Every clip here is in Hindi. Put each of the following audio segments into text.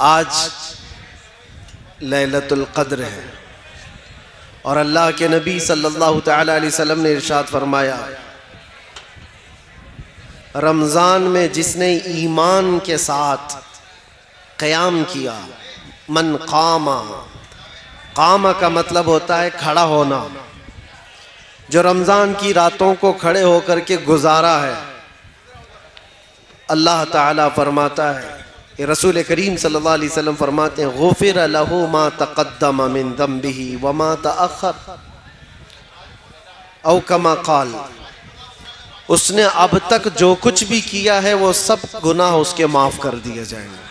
आज लैलतुल क़द्र है और अल्लाह के नबी सल्लल्लाहु तआला अलैहि वसल्लम ने इरशाद फरमाया, रमज़ान में जिसने ईमान के साथ क़याम किया, मन क़ामा, क़ामा का मतलब होता है खड़ा होना, जो रमज़ान की रातों को खड़े होकर के गुजारा है, अल्लाह ताला फरमाता है, रसूल करीम सल्लल्लाहु अलैहि वसल्लम फरमाते हैं, गुफ़िर लहू मा तक़द्दम मिन ज़म्बिही व मा तअख़्ख़र, औ कमा क़ाल, उसने अब तक जो कुछ भी किया है वो सब गुनाह उसके माफ़ कर दिए जाएंगे।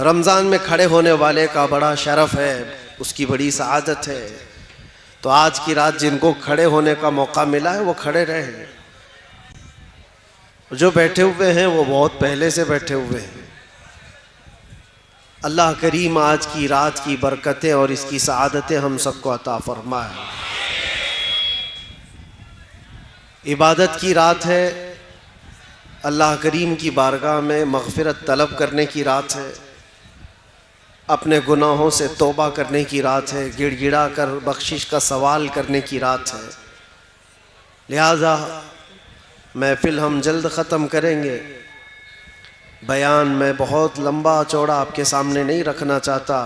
रमज़ान में खड़े होने वाले का बड़ा शरफ़ है, उसकी बड़ी सआदत है। तो आज की रात जिनको खड़े होने का मौका मिला है वो खड़े रहें, जो बैठे हुए हैं वो बहुत पहले से बैठे हुए हैं। अल्लाह करीम आज की रात की बरकतें और इसकी सआदतें हम सबको अता फरमाए। इबादत की रात है, अल्लाह करीम की बारगाह में मग़फ़िरत तलब करने की रात है, अपने गुनाहों से तौबा करने की रात है, गिड़गिड़ा कर बख्शिश का सवाल करने की रात है। लिहाजा महफ़िल हम जल्द ख़त्म करेंगे। बयान मैं बहुत लंबा चौड़ा आपके सामने नहीं रखना चाहता,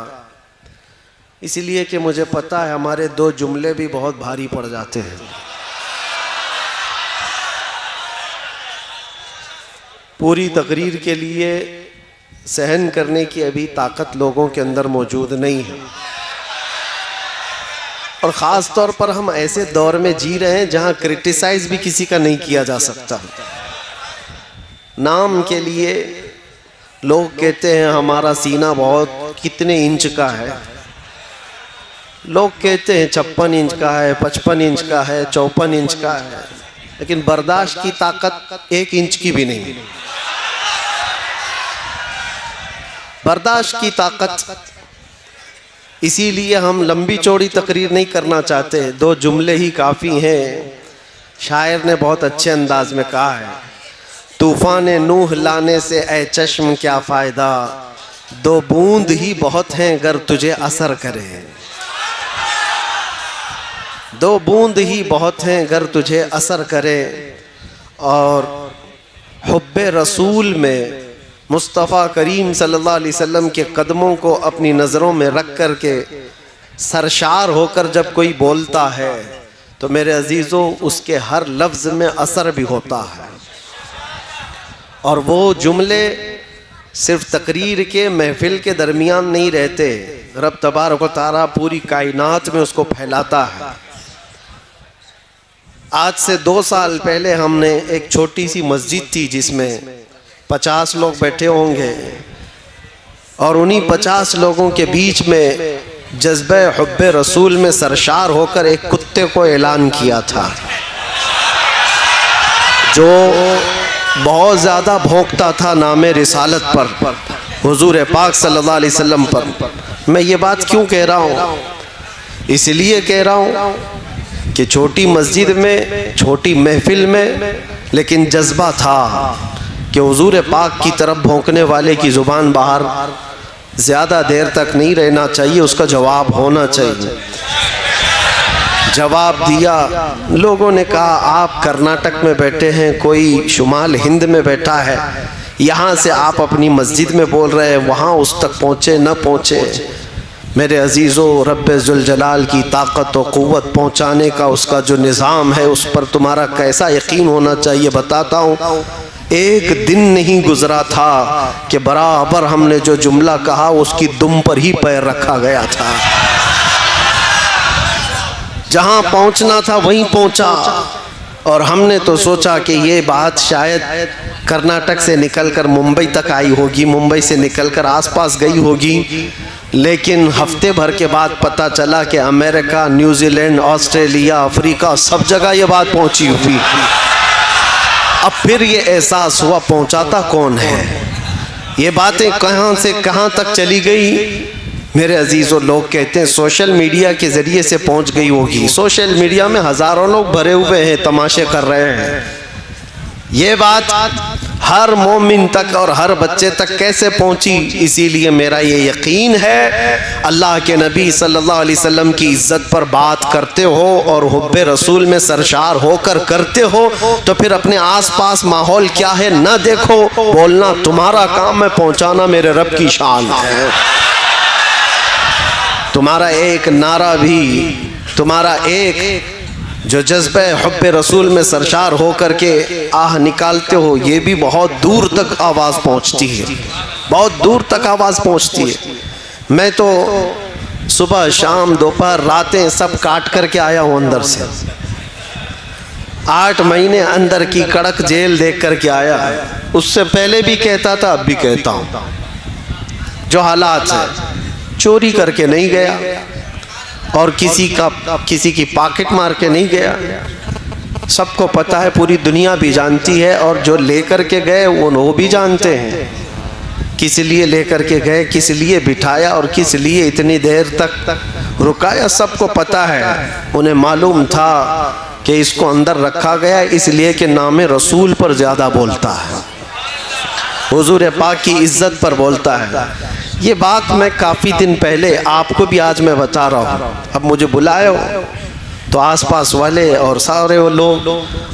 इसलिए कि मुझे पता है हमारे दो जुमले भी बहुत भारी पड़ जाते हैं। पूरी तकरीर के लिए सहन करने की अभी ताकत लोगों के अंदर मौजूद नहीं है, और ख़ास तौर पर हम ऐसे दौर में जी रहे हैं जहाँ क्रिटिसाइज़ भी किसी का नहीं किया जा सकता। नाम के लिए लोग कहते हैं हमारा सीना बहुत कितने इंच का है, लोग कहते हैं 56 इंच का है, 55 इंच का है, 54 इंच का है, लेकिन बर्दाश्त की ताकत 1 इंच की भी नहीं। बर्दाश्त की ताकत, इसीलिए हम लंबी चौड़ी तकरीर नहीं करना चाहते, 2 जुमले ही काफ़ी हैं। शायर ने बहुत अच्छे अंदाज में कहा है, तूफ़ान नूह लाने से ए चश्म क्या फ़ायदा, 2 बूंद ही बहुत हैं अगर तुझे असर करें, 2 बूंद ही बहुत हैं अगर तुझे असर करें। और हुब्बे रसूल में मुस्तफ़ा करीम सल्लल्लाहु अलैहि वसल्लम के कदमों को अपनी नज़रों में रख कर के सरशार होकर जब कोई बोलता है तो मेरे अजीज़ों उसके हर लफ्ज़ में असर भी होता है। और वो जुमले सिर्फ तकरीर के महफिल के दरमियान नहीं रहते, रब तबारक व तआला पूरी कायनात में उसको फैलाता है। आज से 2 साल पहले हमने एक छोटी सी मस्जिद थी जिसमें 50 लोग बैठे होंगे, और उन्हीं 50 लोगों के बीच में जज्बे हुब्बे रसूल में सरशार होकर एक कुत्ते को ऐलान किया था, जो बहुत ज़्यादा भौंकता था नामे रिसालत पर, हुजूर पाक सल्लल्लाहु अलैहि वसल्लम पर। मैं ये बात क्यों कह रहा हूँ? इसलिए कह रहा हूँ कि छोटी मस्जिद में, छोटी महफिल में, लेकिन जज्बा था कि हुजूर पाक की तरफ भौंकने वाले की ज़ुबान बाहर ज़्यादा देर तक नहीं रहना चाहिए, उसका जवाब होना चाहिए। जवाब दिया, लोगों ने कहा आप कर्नाटक में बैठे हैं, कोई शुमाल हिंद में बैठा है, यहाँ से आप अपनी मस्जिद में बोल रहे हैं, वहाँ उस तक पहुँचे न पहुँचे। मेरे अजीज़ों, रब्बे जुल जलाल की ताकत और क़ुव्वत पहुँचाने का उसका जो निज़ाम है उस पर तुम्हारा कैसा यकीन होना चाहिए बताता हूँ। एक दिन नहीं गुजरा था कि बराबर हमने जो जुमला कहा उसकी दुम पर ही पैर रखा गया था। जहाँ पहुँचना था वहीं पहुँचा, और हमने तो सोचा कि ये बात शायद कर्नाटक से निकलकर मुंबई तक आई होगी, मुंबई से निकलकर आसपास गई होगी, लेकिन हफ्ते भर के बाद पता चला कि अमेरिका, न्यूजीलैंड, ऑस्ट्रेलिया, अफ्रीका, सब जगह ये बात पहुँची हुई। अब फिर ये एहसास हुआ पहुँचाता कौन है, ये बातें कहाँ से कहाँ तक चली गई। मेरे अजीज़ों, लोग कहते हैं सोशल मीडिया के ज़रिए से पहुँच गई होगी। सोशल मीडिया में हज़ारों लोग भरे हुए हैं, तमाशे कर रहे हैं। ये बात हर मोमिन तक और हर बच्चे तक कैसे पहुंची। इसीलिए मेरा ये यकीन है, अल्लाह के नबी सल्लल्लाहु अलैहि वसल्लम की इज्जत पर बात करते हो और हुब्बे रसूल में सरशार होकर करते हो, तो फिर अपने आसपास माहौल क्या है ना देखो, बोलना तुम्हारा काम है, पहुंचाना मेरे रब की शान है। तुम्हारा एक नारा भी, तुम्हारा एक जो जज्बे हुब्बे रसूल में सरशार हो करके आह निकालते हो, ये भी बहुत दूर तक आवाज़ पहुंचती है, बहुत दूर तक आवाज़ पहुंचती है। मैं तो सुबह शाम दोपहर रातें सब काट करके आया हूँ अंदर से। 8 महीने अंदर की कड़क जेल देख करके आया। उससे पहले भी कहता था, अब भी कहता हूँ, जो हालात है, चोरी करके नहीं गया और किसी की पॉकेट मार के नहीं गया। सबको पता है, पूरी दुनिया भी जानती है, और जो लेकर के गए वो भी जानते हैं किस लिए लेकर के गए, किस लिए बिठाया और किस लिए इतनी देर तक रुकाया, सबको पता है। उन्हें मालूम था कि इसको अंदर रखा गया इसलिए कि नाम रसूल पर ज़्यादा बोलता है, हुजूर पाक की इज्जत पर बोलता है। ये बात मैं काफ़ी दिन पहले आपको भी आज मैं बता रहा हूँ। अब मुझे बुलाए हो तो आसपास वाले और सारे वो लोग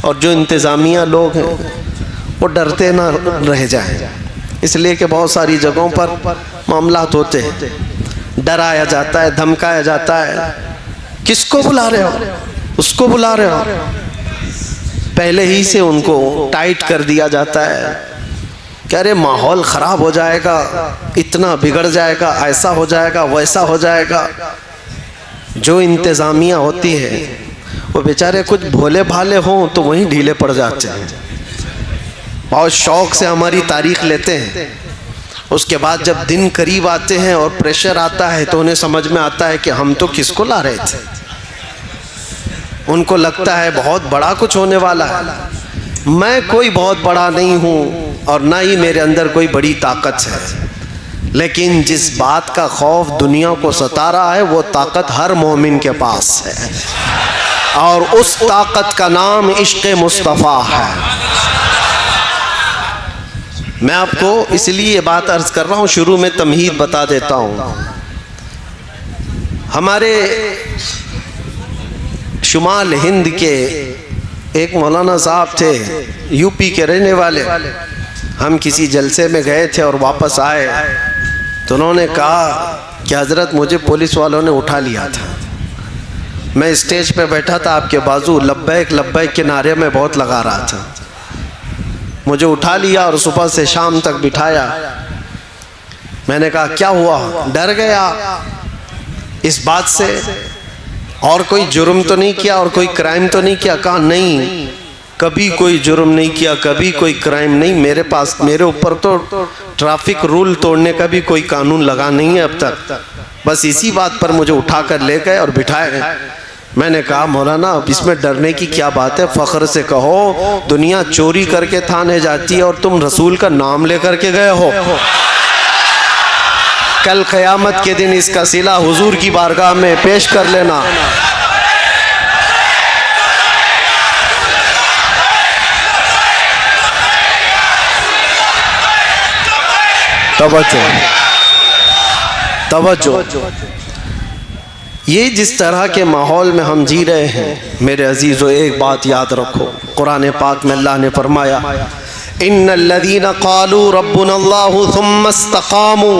और जो इंतज़ामिया लोग हैं वो डरते ना रह जाएं, इसलिए कि बहुत सारी जगहों पर मामलात होते हैं, डराया जाता है, धमकाया जाता है। किसको बुला रहे हो, उसको बुला रहे हो, पहले ही से उनको टाइट कर दिया जाता है। कह रहे माहौल ख़राब हो जाएगा, इतना बिगड़ जाएगा, ऐसा हो जाएगा, वैसा हो जाएगा। जो इंतज़ामिया होती है वो बेचारे कुछ भोले भाले हों तो वहीं ढीले पड़ जाते हैं, बहुत शौक़ से हमारी तारीख़ लेते हैं। उसके बाद जब दिन करीब आते हैं और प्रेशर आता है तो उन्हें समझ में आता है कि हम तो किसको ला रहे थे। उनको लगता है बहुत बड़ा कुछ होने वाला है। मैं कोई बहुत बड़ा नहीं हूँ और ना ही मेरे अंदर कोई बड़ी ताकत है, लेकिन जिस बात का खौफ दुनिया को सता रहा है वो ताकत हर मोमिन के पास है, और उस ताकत का नाम इश्क़ मुस्तफ़ा है। मैं आपको इसलिए ये बात अर्ज़ कर रहा हूँ, शुरू में तमहीद बता देता हूँ। हमारे शुमाल हिंद के एक मौलाना साहब थे, यूपी के रहने वाले। हम किसी जलसे में गए थे और वापस आए तो उन्होंने कहा कि हज़रत मुझे पुलिस वालों ने उठा लिया था। मैं स्टेज पे बैठा था, आपके बाजू लब्बैक लब्बैक के नारे में बहुत लगा रहा था। मुझे उठा लिया और सुबह से शाम तक बिठाया। मैंने कहा क्या हुआ, डर गया इस बात से, और कोई जुर्म तो नहीं किया और कोई क्राइम तो नहीं किया? कहा नहीं, कभी कोई जुर्म नहीं किया, कभी कोई क्राइम नहीं। मेरे ऊपर तो ट्रैफिक रूल तोड़ने का भी कोई कानून लगा नहीं है अब तक। बस इसी बात पर मुझे उठा कर ले गए और बिठाए। मैंने कहा मौलाना अब इसमें डरने की क्या बात है, फ़ख्र से कहो दुनिया चोरी करके थाने जाती है और तुम रसूल का नाम लेकर के गए हो। कल क़यामत के दिन इसका सिला हुजूर की बारगाह में पेश कर लेना। तवज्जो। ये जिस तरह के माहौल में हम जी रहे हैं मेरे अजीज़ों, एक बात याद रखो, कुरान पाक में अल्लाह ने फरमाया इन्नल्लज़ीना क़ालू रब्बुनल्लाहु सुम्मा इस्तक़ामू,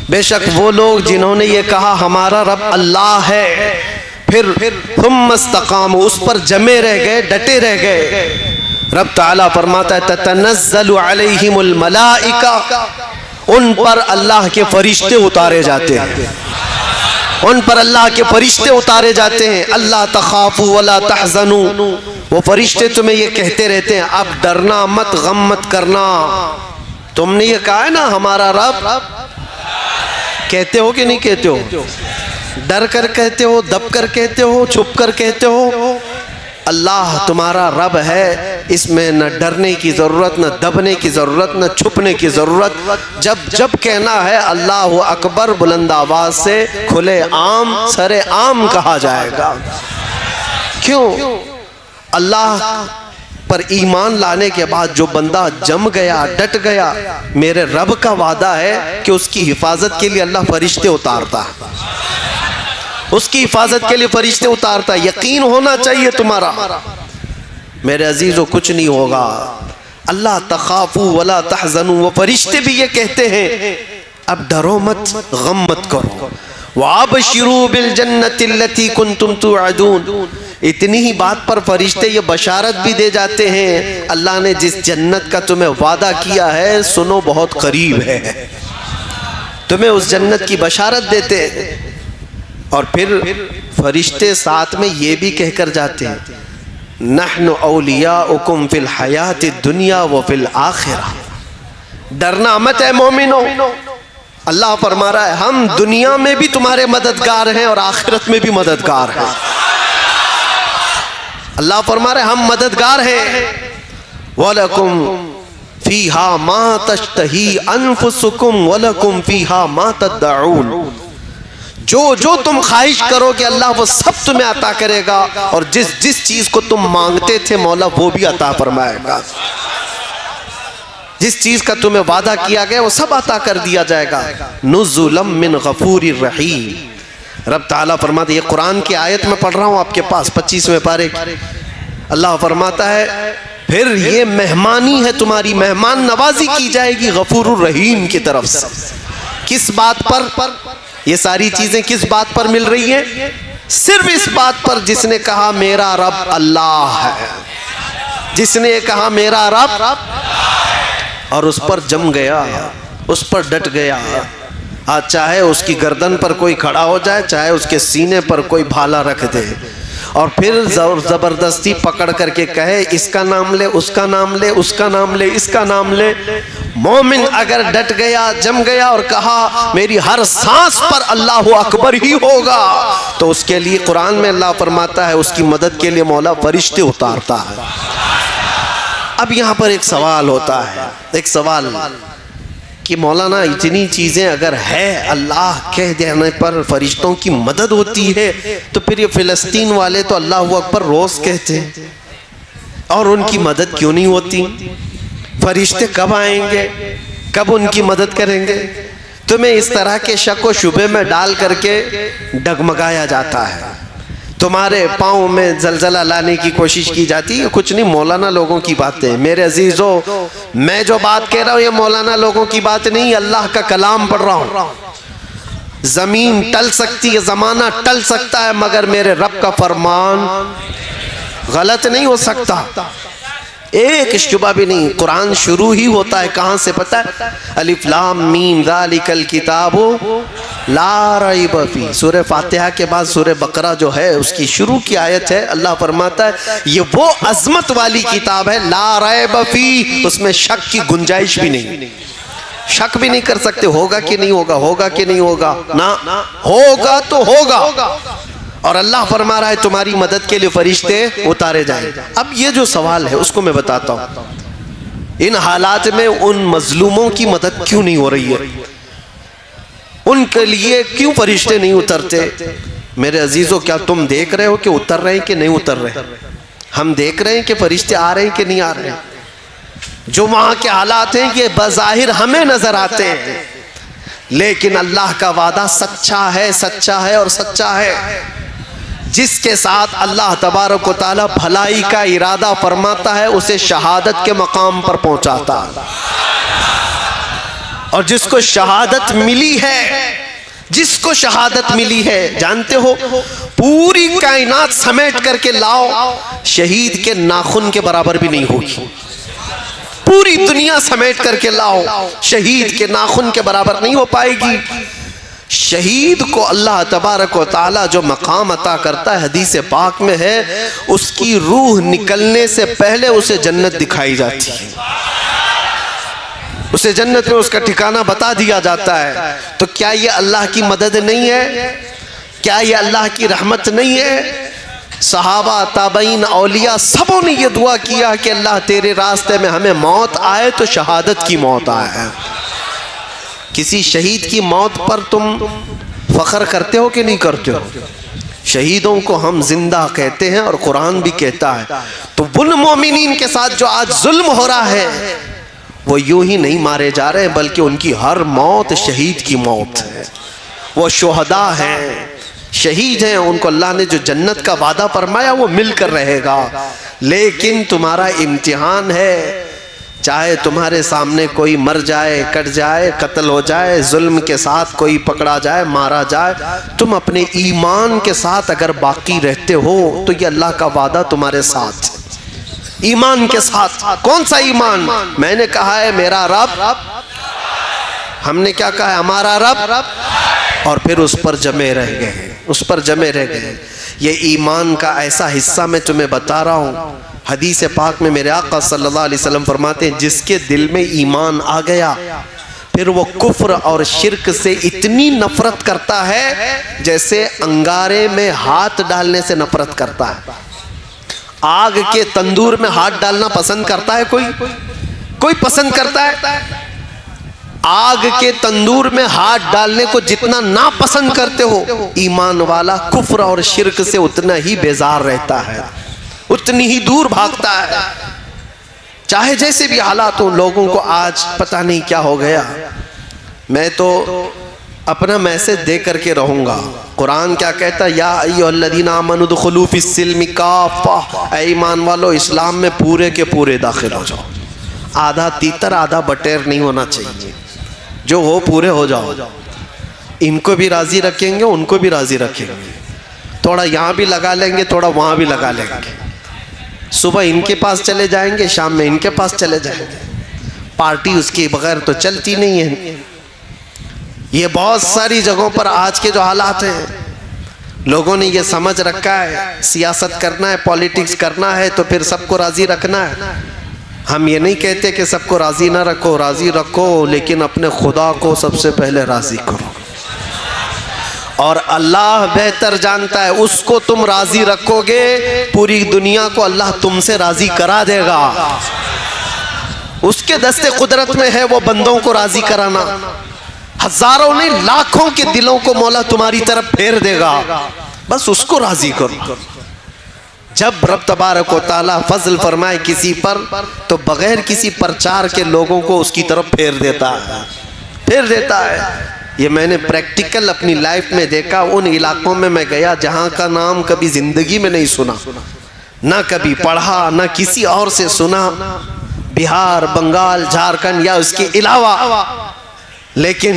बेशक वो लोग जिन्होंने ये कहा हमारा रब अल्लाह है, फिर सुम्मा इस्तक़ामू, उस पर जमे रह गए, डटे रह गए। रब ताला फरमाता है ततनज़्ज़लु अलैहिमुल मलाइका, उन पर अल्लाह के फरिश्ते उतारे जाते हैं, उन पर अल्लाह के फरिश्ते उतारे जाते हैं। अल्लाह तखाफू वला तहज़नू, वो फरिश्ते तुम्हें ये कहते रहते हैं अब डरना मत, गम मत करना। तुमने ये कहा है ना हमारा रब, कहते हो कि नहीं कहते हो? डर कर कहते हो, दब कर कहते हो, छुप कर कहते हो? अल्लाह तुम्हारा रब है, इसमें न डरने की ज़रूरत, न दबने की ज़रूरत, न छुपने की ज़रूरत। जब जब कहना है अल्लाह अकबर बुलंद आवाज़ से खुले आम सरे आम कहा जाएगा। क्यों? अल्लाह पर ईमान लाने के बाद जो बंदा जम गया, डट गया, मेरे रब का वादा है कि उसकी हिफाजत के लिए अल्लाह फरिश्ते उतारता है, उसकी हिफाजत के लिए फरिश्ते उतारता है। यकीन होना चाहिए तुम्हारा मेरे अजीजों, कुछ नहीं होगा। अल्लाह तखाफू वला तहज़नू, वो फरिश्ते भी ये कहते हैं अब डरो मत, गम मत करो। वाबशिरू बिल जन्नति लती कुंतुम तुअदून, इतनी ही बात पर फरिश्ते ये बशारत भी दे जाते हैं, अल्लाह ने जिस जन्नत का तुम्हें वादा किया है सुनो बहुत करीब है, तुम्हें उस जन्नत की बशारत देते हैं। और फिर फरिश्ते साथ में ये भी कहकर जाते हैं नहनु औलियाउकुम फिल हयाति दुनिया व फिल आखिरा, डरना मत है मोमिनो। अल्लाह फरमा रहा है हम दुनिया में भी तुम्हारे मददगार हैं और आखिरत में भी मददगार हैं। अल्लाह फरमा रहे हम मददगार हैं। वलकुम फीहा मा तश्तही अनफुसुकुम वलकुम फीहा मा तदउन, जो जो तुम ख्वाहिश करोगे अल्लाह वो सब तुम्हें अता करेगा, और जिस जिस चीज को तुम मांगते थे मौला वो भी अता फरमाएगा। जिस चीज का तुम्हें वादा किया गया वो सब अता कर दिया जाएगा। नुज़ुलम मिन गफूरिर रहीम। रब ताला फरमाते, ये कुरान की आयत में पढ़ रहा हूँ आपके पास 25वें पारे की। अल्लाह फरमाता है फिर ये मेहमानी है तुम्हारी, मेहमान नवाजी की जाएगी गफूरुर रहीम की तरफ से। किस बात पर ये सारी चीजें किस बात पर मिल रही है? सिर्फ इस बात पर जिसने कहा मेरा रब अल्लाह है, जिसने कहा मेरा रब और उस पर जम गया, उस पर डट गया। आज चाहे उसकी गर्दन पर कोई खड़ा हो जाए, चाहे उसके सीने पर कोई भाला रख दे और फिर जबरदस्ती पकड़ करके कहे इसका नाम ले, उसका नाम ले, उसका नाम ले, इसका नाम ले। मोमिन अगर डट गया, जम गया और कहा मेरी हर सांस पर अल्लाह अकबर ही होगा, तो उसके लिए कुरान में अल्लाह फरमाता है उसकी मदद के लिए मौला फरिश्ते उतारता है। अब यहाँ पर एक सवाल होता है, एक सवाल कि मौलाना इतनी चीज़ें अगर है, अल्लाह कह देने पर फरिश्तों की मदद होती है, तो फिर ये फ़िलिस्तीन वाले तो अल्लाह अकबर रोज़ कहते हैं और उनकी मदद क्यों नहीं होती? फरिश्ते कब आएंगे, कब उनकी मदद करेंगे? तुम्हें इस तरह के शक व शुबे में डाल करके डगमगाया जाता है, तुम्हारे पाँव में जलजला लाने की कोशिश की जाती है। कुछ नहीं, मौलाना लोगों की बातें। मेरे अजीजों, मैं जो बात कह रहा हूँ ये मौलाना लोगों की बात नहीं, अल्लाह का कलाम पढ़ रहा हूँ। जमीन टल सकती है, जमाना टल सकता है, मगर मेरे रब का फरमान गलत नहीं हो सकता, एक शुबा भी नहीं। कुरान शुरू ही होता है कहाँ से पता है? अलिफ लाम मीम ज़ालिकल किताबु ला रैब फीह। सूरह फातिहा के बाद सूरह बकरा जो है उसकी शुरू की आयत है। अल्लाह फरमाता है ये वो अजमत वाली किताब है, ला रैब फीह, उसमें शक की गुंजाइश भी नहीं, शक भी नहीं कर सकते होगा कि नहीं होगा, होगा कि नहीं होगा, ना होगा तो होगा। और अल्लाह फरमा रहा है तुम्हारी मदद के लिए फरिश्ते उतारे जाएंगे। अब ये जो सवाल है उसको मैं बताता हूँ, इन हालात में उन मजलूमों की मदद क्यों नहीं हो रही है? उनके लिए क्यों फरिश्ते नहीं उतरते? मेरे अजीजों, क्या तुम देख रहे हो कि उतर रहे हैं कि नहीं उतर रहे? हम देख रहे हैं कि फरिश्ते आ रहे हैं कि नहीं आ रहे? जो वहां के हालात हैं ये बज़ाहिर हमें नजर आते हैं, लेकिन अल्लाह का वादा सच्चा है, सच्चा है और सच्चा है। जिसके साथ अल्लाह तबारक व तआला भलाई का इरादा फरमाता है उसे शहादत के मकाम पर पहुंचाता है, और जिसको शहादत मिली है, जिसको शहादत मिली है, जानते हो पूरी कायनात समेट करके लाओ, शहीद के नाखून के बराबर भी नहीं होगी। पूरी दुनिया समेट करके लाओ, शहीद के नाखून के बराबर नहीं हो पाएगी। शहीद को अल्लाह तबारक व तआला जो मकाम अता करता है, हदीस पाक में है, उसकी रूह निकलने से पहले उसे जन्नत दिखाई जाती है, उसे जन्नत में उसका ठिकाना बता दिया जाता है। तो क्या ये अल्लाह की मदद नहीं है? क्या ये अल्लाह की रहमत नहीं है? सहाबा, ताबईन, औलिया सबों ने ये दुआ किया कि अल्लाह तेरे रास्ते में हमें मौत आए तो शहादत की मौत आए। किसी शहीद की मौत पर तुम फख्र करते हो कि नहीं करते हो? शहीदों को हम जिंदा कहते हैं और कुरान भी कहता है। तो उन मोमिनीन के साथ जो आज जुल्म हो रहा है वो यूं ही नहीं मारे जा रहे हैं, बल्कि उनकी हर मौत शहीद की मौत है। वो शुहदा हैं, शहीद हैं, उनको अल्लाह ने जो जन्नत का वादा फरमाया वो मिलकर रहेगा। लेकिन तुम्हारा इम्तिहान है, चाहे तुम्हारे सामने कोई मर जाए, कट जाए, कत्ल हो जाए, जुल्म के साथ कोई पकड़ा जाए, मारा जाए, तुम अपने ईमान के साथ अगर बाकी रहते हो तो ये अल्लाह का वादा तुम्हारे साथ। ईमान के साथ। कौन सा ईमान? मैंने कहा है मेरा रब, हमने क्या कहा है? हमारा रब, और फिर उस पर जमे रह गए, उस पर जमे रह गए। ये ईमान का ऐसा हिस्सा मैं तुम्हें बता रहा हूँ। हदीस पाक में मेरे आका सल्लल्लाहु अलैहि वसल्लम फरमाते हैं, जिसके दिल में ईमान आ गया फिर वो कुफ्र और शिर्क से इतनी नफरत करता है जैसे अंगारे में हाथ डालने से नफरत करता है। आग के तंदूर में हाथ डालना पसंद करता है कोई? कोई पसंद करता है? आग के तंदूर में हाथ डालने को जितना ना पसंद करते हो, ईमान वाला कुफ्र और शिर्क से उतना ही बेजार रहता है, उतनी ही दूर भागता है। चाहे जैसे भी हालात हो। लोगों को आज पता नहीं क्या हो गया। मैं तो अपना मैसेज दे करके रहूंगा। कुरान क्या कहता है? या अय्युहल्लज़ीना आमनू दुखुलू फिस्सिल्मि काफ़ा, ऐ ईमान वालो इस्लाम में पूरे के पूरे दाखिल हो जाओ। आधा तीतर आधा बटेर नहीं होना चाहिए, जो हो पूरे हो जाओ। इनको भी राजी रखेंगे, उनको भी राजी रखेंगे, थोड़ा यहाँ भी लगा लेंगे, थोड़ा वहाँ भी लगा लेंगे। सुबह इनके पास चले जाएंगे, शाम में इनके पास चले जाएंगे। पार्टी उसके बगैर तो चलती नहीं है। ये बहुत सारी जगहों पर आज के जो हालात हैं, लोगों ने ये समझ रखा है सियासत करना है, पॉलिटिक्स करना है तो फिर सबको राजी रखना है। हम ये नहीं कहते कि सबको राजी ना रखो, राजी रखो, लेकिन अपने खुदा को सबसे पहले राजी करो। और अल्लाह बेहतर जानता है, उसको तुम राजी रखोगे पूरी दुनिया को अल्लाह तुमसे राजी करा देगा। उसके दस्ते कुदरत में है वो बंदों को राजी कराना। हजारों नहीं लाखों के दिलों को मौला तुम्हारी तरफ फेर देगा, बस उसको राजी करो। जब रब तबारक व तआला फजल फरमाए किसी पर तो बगैर किसी प्रचार के लोगों को उसकी तरफ फेर देता है, फेर देता है। ये मैंने प्रैक्टिकल अपनी लाइफ में देखा। उन इलाकों में मैं गया जहाँ का नाम कभी जिंदगी में नहीं सुना, ना कभी पढ़ा, ना किसी और से सुना, बिहार, बंगाल, झारखंड या उसके अलावा, लेकिन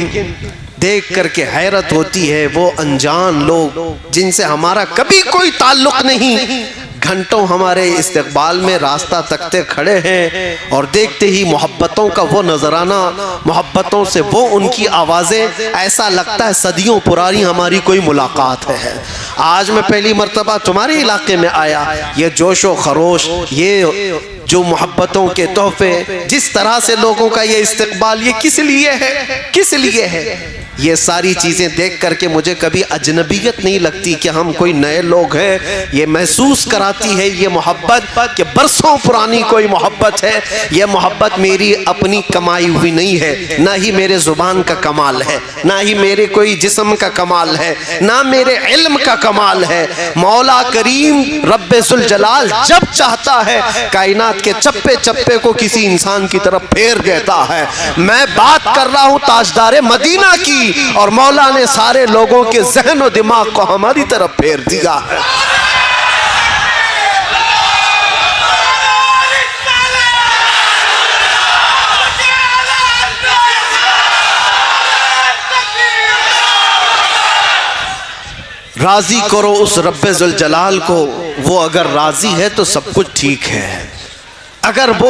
देख करके हैरत होती है। वो अनजान लोग जिनसे हमारा कभी कोई ताल्लुक नहीं, घंटों हमारे इस्तकबाल में रास्ता तकते खड़े हैं और देखते ही मोहब्बतों का वो नजराना, मोहब्बतों से वो उनकी आवाज़ें, ऐसा लगता है सदियों पुरानी हमारी कोई मुलाकात है। आज मैं पहली मर्तबा तुम्हारे इलाके में आया, ये जोशो खरोश, ये जो मोहब्बतों के तोहफे, जिस तरह से लोगों का ये इस्तकबाल, ये किस लिए है, किस लिए है? ये सारी चीज़ें देख करके मुझे कभी अजनबियत नहीं लगती कि हम कोई नए लोग हैं। ये महसूस कराती है ये मोहब्बत कि बरसों पुरानी कोई मोहब्बत है। ये मोहब्बत मेरी अपनी कमाई हुई नहीं है, ना ही मेरे ज़ुबान का कमाल है, ना ही मेरे कोई जिस्म का कमाल है, ना मेरे इल्म का कमाल है। मौला करीम रब्बे जुल जलाल जब चाहता है कायनात के चप्पे चप्पे को किसी इंसान की तरफ फेर देता है। मैं बात कर रहा हूँ ताजदारे मदीना की, और मौला ने सारे लोगों के ज़हन और दिमाग को हमारी तरफ फेर दिया है। राजी करो उस रब्बे जुल जलाल को, वो अगर राजी है तो सब कुछ ठीक है। अगर वो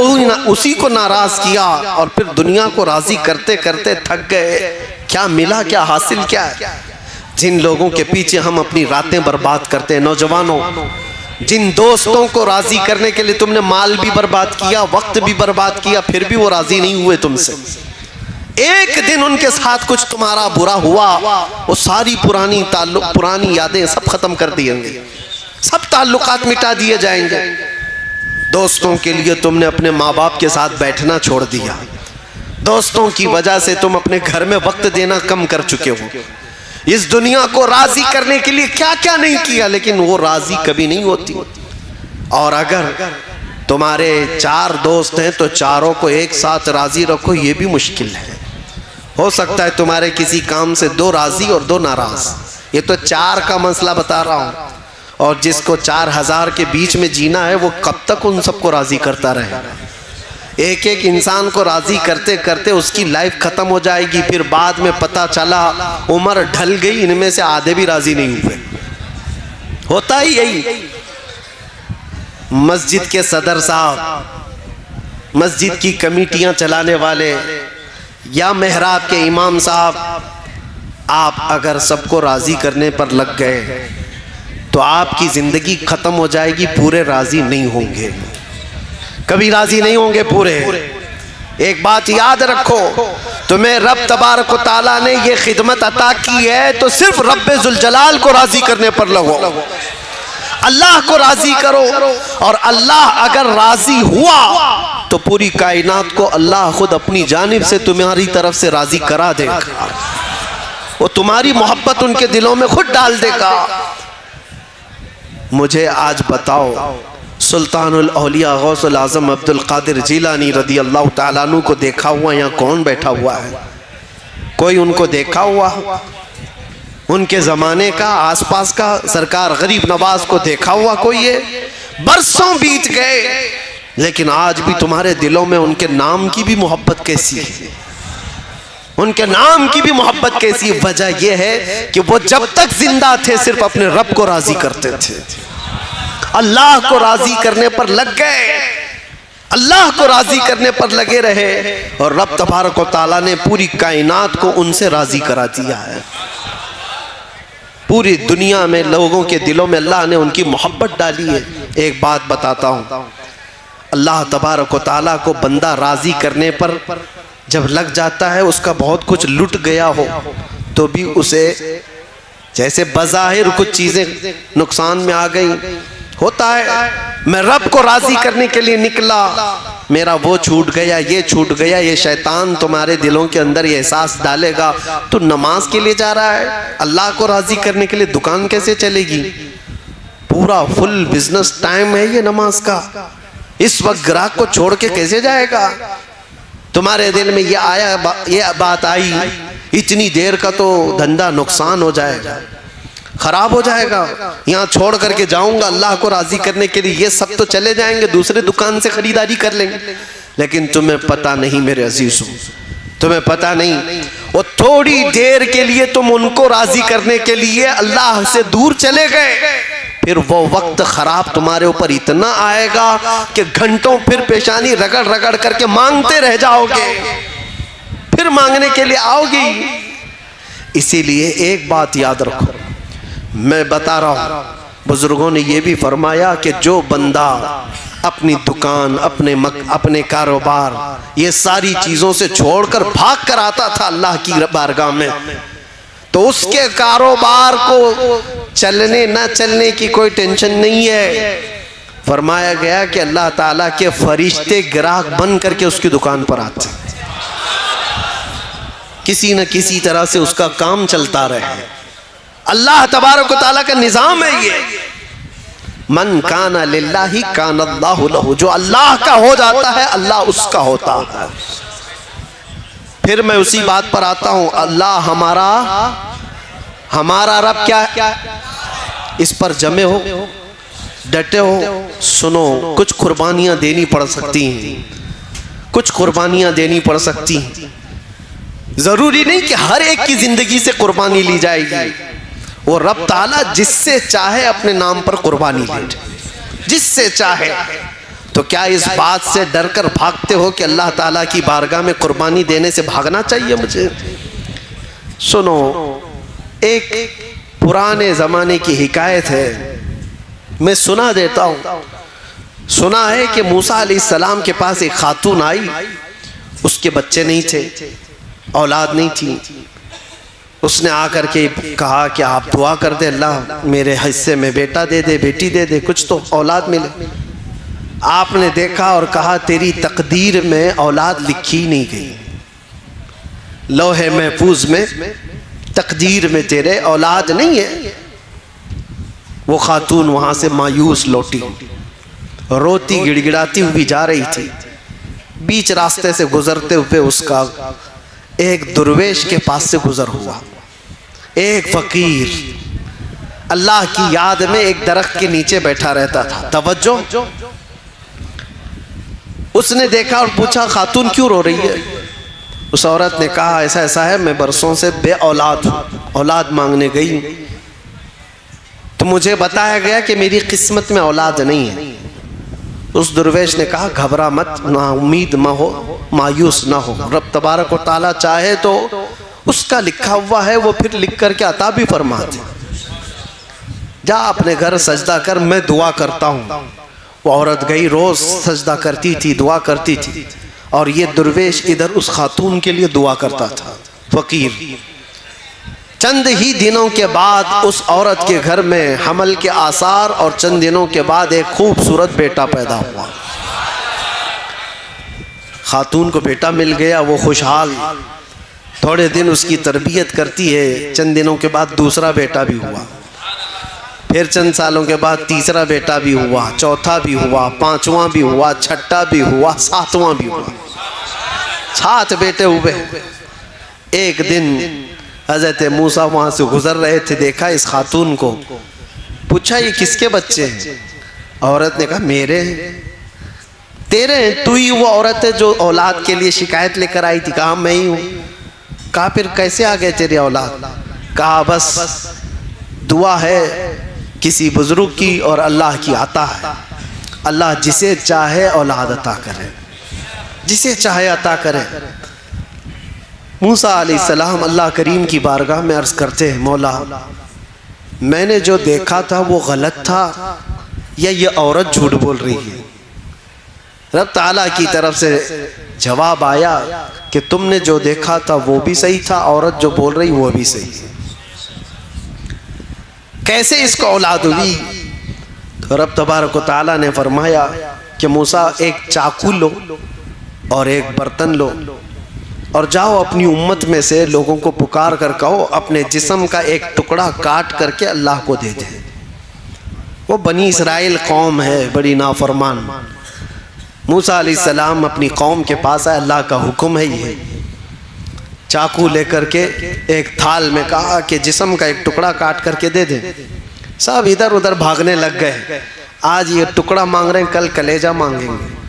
उसी को नाराज किया और फिर दुनिया को राजी करते करते थक गए, क्या मिला, क्या हासिल क्या है? जिन लोगों के पीछे हम अपनी रातें बर्बाद करते हैं, नौजवानों, जिन दोस्तों को राजी करने के लिए तुमने माल भी बर्बाद किया, वक्त भी बर्बाद किया, फिर भी वो राजी नहीं हुए तुमसे। एक दिन उनके साथ कुछ तुम्हारा बुरा हुआ, वो सारी पुरानी ताल्लुक, पुरानी यादें सब खत्म कर दिएंगे, सब ताल्लुकात मिटा दिए जाएंगे। दोस्तों के लिए तुमने अपने माँ बाप के साथ बैठना छोड़ दिया, दोस्तों की वजह से तुम अपने घर में वक्त देना कम कर चुके हो। इस दुनिया को राजी करने के लिए क्या क्या नहीं किया, लेकिन वो राजी कभी नहीं होती। और अगर तुम्हारे 4 दोस्त हैं तो चारों को एक साथ राजी रखो, ये भी मुश्किल है। हो सकता है तुम्हारे किसी काम से 2 राजी और 2 नाराज। ये तो 4 का मसला बता रहा हूं। और जिसको 4000 के बीच में जीना है वो कब तक उन सबको राजी करता रहे। एक एक इंसान को राजी करते करते उसकी लाइफ खत्म हो जाएगी। फिर बाद में पता चला उम्र ढल गई, इनमें से आधे भी राजी नहीं हुए। होता ही यही। मस्जिद के सदर साहब, मस्जिद की कमेटियां चलाने वाले या मेहराब के इमाम साहब, आप अगर सबको राजी करने पर लग गए तो आपकी जिंदगी खत्म हो जाएगी। पूरे राजी नहीं होंगे, कभी राजी नहीं होंगे पूरे। एक बात याद रखो, तुम्हें रब तबारक व तआला ने ये खिदमत अता की है तो सिर्फ रब्बे जुल जलाल को राजी करने पर लगो। अल्लाह को राजी करो, और अल्लाह अगर राजी हुआ तो पूरी कायनात को अल्लाह खुद अपनी जानिब से तुम्हारी तरफ से राजी करा देगा। वो तुम्हारी मोहब्बत उनके दिलों में खुद डाल देगा। मुझे आज बताओ, सुल्तानुल औलिया गौसुल आज़म अब्दुल कादिर जिलानी रदी अल्लाह ताला अन्हु को देखा हुआ यहाँ कौन बैठा हुआ है? कोई उनको देखा हुआ? उनके ज़माने का, आसपास का सरकार गरीब नवाज को देखा हुआ कोई? ये बरसों बीत गए, लेकिन आज भी तुम्हारे दिलों में उनके नाम की भी मोहब्बत कैसी है? उनके नाम की भी मोहब्बत कैसी है? वजह यह है कि वो जब तक जिंदा थे सिर्फ अपने रब को राजी करते थे। अल्लाह को राजी करने पर लग गए, अल्लाह को राजी करने पर लगे रहे, और रब तबारक व तआला ने पूरी कायनात को उनसे राजी करा दिया है। पूरी दुनिया में लोगों के दिलों में अल्लाह ने उनकी मोहब्बत डाली है। एक बात बताता हूँ, अल्लाह तबारक व तआला को बंदा राजी करने पर जब लग जाता है, उसका बहुत कुछ लुट गया हो तो भी उसे, जैसे बज़ाहिर कुछ चीज़ें नुकसान में आ गई, होता है मैं रब को राजी करने के लिए निकला, मेरा वो छूट गया, ये छूट गया। ये शैतान तुम्हारे दिलों के अंदर ये एहसास डालेगा, तू नमाज के लिए जा रहा है, अल्लाह को राजी करने के लिए दुकान कैसे चलेगी? पूरा फुल बिजनेस टाइम है ये नमाज का, इस वक्त ग्राहक को छोड़ के कैसे जाएगा? तुम्हारे दिल में ये बात आई, इतनी देर का तो धंधा नुकसान हो जाएगा, खराब हो जाएगा, यहाँ छोड़ करके जाऊंगा अल्लाह को राजी करने के लिए, ये सब तो चले जाएंगे, दूसरे दुकान से खरीदारी कर लेंगे। लेकिन तुम्हें पता नहीं मेरे अजीजों, तुम्हें पता नहीं, वो थोड़ी देर के लिए तुम उनको राजी करने के लिए अल्लाह से दूर चले गए, फिर वो वक्त खराब तुम्हारे ऊपर इतना आएगा कि घंटों फिर पेशानी रगड़ रगड़ करके मांगते रह जाओगे, फिर मांगने के लिए आओगे। इसीलिए एक बात याद रखो, मैं बता रहा हूं, बुजुर्गों ने यह भी फरमाया कि जो बंदा अपनी दुकान, अपने कारोबार, ये सारी चीजों से छोड़कर भाग कर आता था अल्लाह की बारगाह में, तो उसके कारोबार को चलने न चलने की कोई टेंशन नहीं है। फरमाया गया कि अल्लाह ताला के फरिश्ते ग्राहक बन करके उसकी दुकान पर आते, किसी न किसी तरह से उसका काम चलता रहे। अल्लाह तबारक व तआला का निजाम है ये, मन काना लिल्लाहि काना अल्लाहु लहु, जो अल्लाह का हो जाता है अल्लाह उसका होता है। फिर मैं उसी बात पर आता हूं, अल्लाह हमारा रब क्या, इस पर जमे हो, डटे हो। सुनो, कुछ कुर्बानियां देनी पड़ सकती हैं, कुछ कुर्बानियां देनी पड़ सकती हैं। जरूरी नहीं कि हर एक की जिंदगी से कुर्बानी ली जाएगी। वो रब ताला जिससे चाहे अपने नाम पर कुर्बानी ले, जिससे चाहे। तो क्या इस बात से डर कर भागते हो कि अल्लाह ताला की बारगाह में कुर्बानी देने से भागना चाहिए मुझे? सुनो, एक पुराने ज़माने की हिकायत है, मैं सुना देता हूँ। सुना है कि मूसा अलैहिस्सलाम के पास एक खातून आई, उसके बच्चे नहीं थे, औलाद नहीं थी। उसने आकर के कहा कि आप दुआ कर दे, अल्लाह मेरे हिस्से में बेटा दे दे, बेटी दे दे, कुछ तो औलाद मिले। आपने देखा और कहा तेरी तकदीर में औलाद लिखी नहीं गई, लौहे महफूज में तकदीर में तेरे औलाद नहीं है। वो खातून वहां से मायूस लौटी, रोती गिड़गिड़ाती हुई जा रही थी। बीच रास्ते से गुजरते हुए उसका एक दुर्वेश के पास से गुजर हुआ। एक फकीर अल्लाह की याद में एक दरख्त के नीचे बैठा रहता था। तवज्जो, उसने देखा और पूछा, खातून क्यों रो रही है? उस औरत ने कहा, ऐसा ऐसा है, मैं बरसों से बे औलाद हूँ, औलाद मांगने गई तो मुझे बताया गया कि मेरी किस्मत में औलाद नहीं है। उस दुर्वेश ने कहा, घबरा मत, ना उम्मीद ना हो, मायूस ना हो। रब तबारक व तआला चाहे तो उसका लिखा हुआ है वो फिर लिख करके अता भी फरमाते। जा अपने घर सजदा कर, मैं दुआ करता हूँ। वो औरत गई, रोज सजदा करती थी, दुआ करती थी, और ये दुर्वेश इधर उस खातून के लिए दुआ करता था। फकीर चंद ही दिनों के बाद उस औरत के घर में हमल के आसार, और चंद दिनों के बाद एक खूबसूरत बेटा पैदा हुआ। खातून को बेटा मिल गया, वो खुशहाल। थोड़े दिन उसकी तरबियत करती है। चंद दिनों के बाद दूसरा बेटा भी हुआ, फिर चंद सालों के बाद तीसरा बेटा भी हुआ, चौथा भी हुआ, पांचवा भी हुआ, छठा भी हुआ, सातवां भी हुआ। 7 बेटे हुए। एक दिन हज़रत मूसा वहाँ से गुजर रहे थे, देखा इस खातून को, पूछा ये किसके बच्चे हैं? औरत ने कहा मेरे। तेरे हैं? तू ही वो औरत है जो औलाद के लिए शिकायत लेकर आई थी? कहा मैं ही हूँ। कहा फिर कैसे आ गए तेरी औलाद? कहा बस दुआ है किसी बुजुर्ग की और अल्लाह की अता है। अल्लाह जिसे चाहे औलाद अता करे, जिसे चाहे अता करे। मूसा अलैहिस्सलाम अल्लाह करीम की बारगाह में अर्ज़ करते हैं, मौला मैंने जो देखा था वो गलत था या ये औरत झूठ बोल रही है? रब ताला की तरफ से जवाब आया कि तुमने जो देखा था वो भी सही था, औरत जो बोल रही वो भी सही है। कैसे इसको औलाद हुई? तो रब तबारक व तआला ने फरमाया कि मूसा एक चाकू लो और एक बर्तन लो और जाओ अपनी उम्मत में से लोगों को पुकार कर कहो अपने जिस्म का एक टुकड़ा काट करके अल्लाह को दे दे। वो बनी इसराइल कौम है बड़ी नाफरमान। मूसा अलैहिस्सलाम अपनी कौम के पास आए, अल्लाह का हुक्म है ये। चाकू लेकर के एक थाल में कहा कि जिस्म का एक टुकड़ा काट करके दे दे। सब इधर उधर भागने लग गए। आज ये टुकड़ा मांग रहे हैं, कल कलेजा मांगेंगे।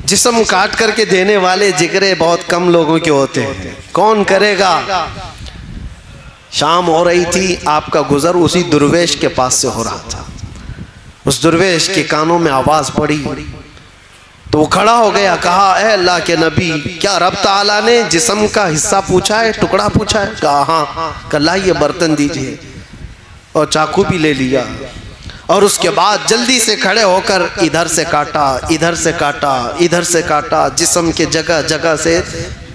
जिस्म काट करके देने वाले जिगरे बहुत कम लोगों के होते हैं, कौन करेगा? शाम हो रही थी, आपका गुजर उसी दुर्वेश के पास से हो रहा था। उस दुर्वेश के कानों में आवाज पड़ी तो वो खड़ा हो गया, कहा ए अल्लाह के नबी, क्या रब ताला ने जिस्म का हिस्सा पूछा है, टुकड़ा पूछा है? कहा हाँ। कहा ये बर्तन दीजिए, और चाकू भी ले लिया। और उसके बाद जल्दी से खड़े होकर इधर से काटा, इधर से काटा, इधर से काटा, जिस्म के जगह जगह से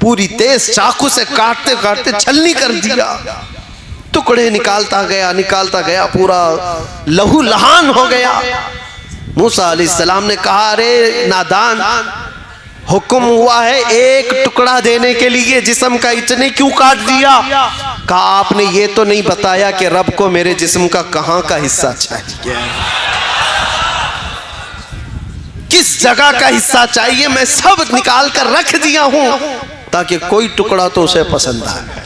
पूरी तेज चाकू से काटते काटते छलनी कर दिया। टुकड़े निकालता गया, पूरा लहू लहान हो गया। मूसा अलैहिस्सलाम ने कहा, अरे नादान, हुक्म हुआ है एक टुकड़ा देने के लिए, जिस्म का इतने क्यों काट दिया? कहा आपने ये तो नहीं बताया कि रब को मेरे जिस्म का कहाँ का हिस्सा चाहिए, किस जगह का हिस्सा चाहिए। मैं सब निकाल कर रख दिया हूं ताकि कोई टुकड़ा तो उसे पसंद आए।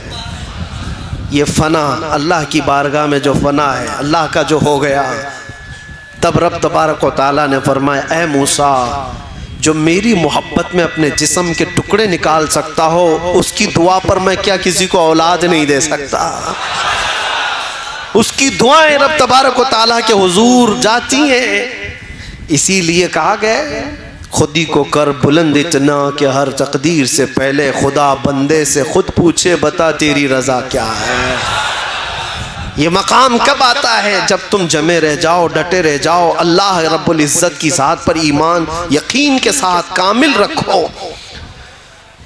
ये फना, अल्लाह की बारगाह में जो फना है, अल्लाह का जो हो गया। तब रब तबारक व तआला ने फरमाया, ए मूसा, जो मेरी मोहब्बत में अपने जिस्म के टुकड़े निकाल सकता हो, उसकी दुआ पर मैं क्या किसी को औलाद नहीं दे सकता? उसकी दुआएं रब तबारक व तआला के हुजूर जाती हैं। इसीलिए कहा गया, खुदी को कर बुलंद इतना कि हर तकदीर से पहले खुदा बंदे से खुद पूछे, बता तेरी रजा क्या है। ये मकाम कब आता है? जब तुम जमे रह जाओ, डटे रह जाओ, अल्लाह रब्बुल इज़्ज़त की ज़ात पर ईमान यकीन के साथ कामिल रखो।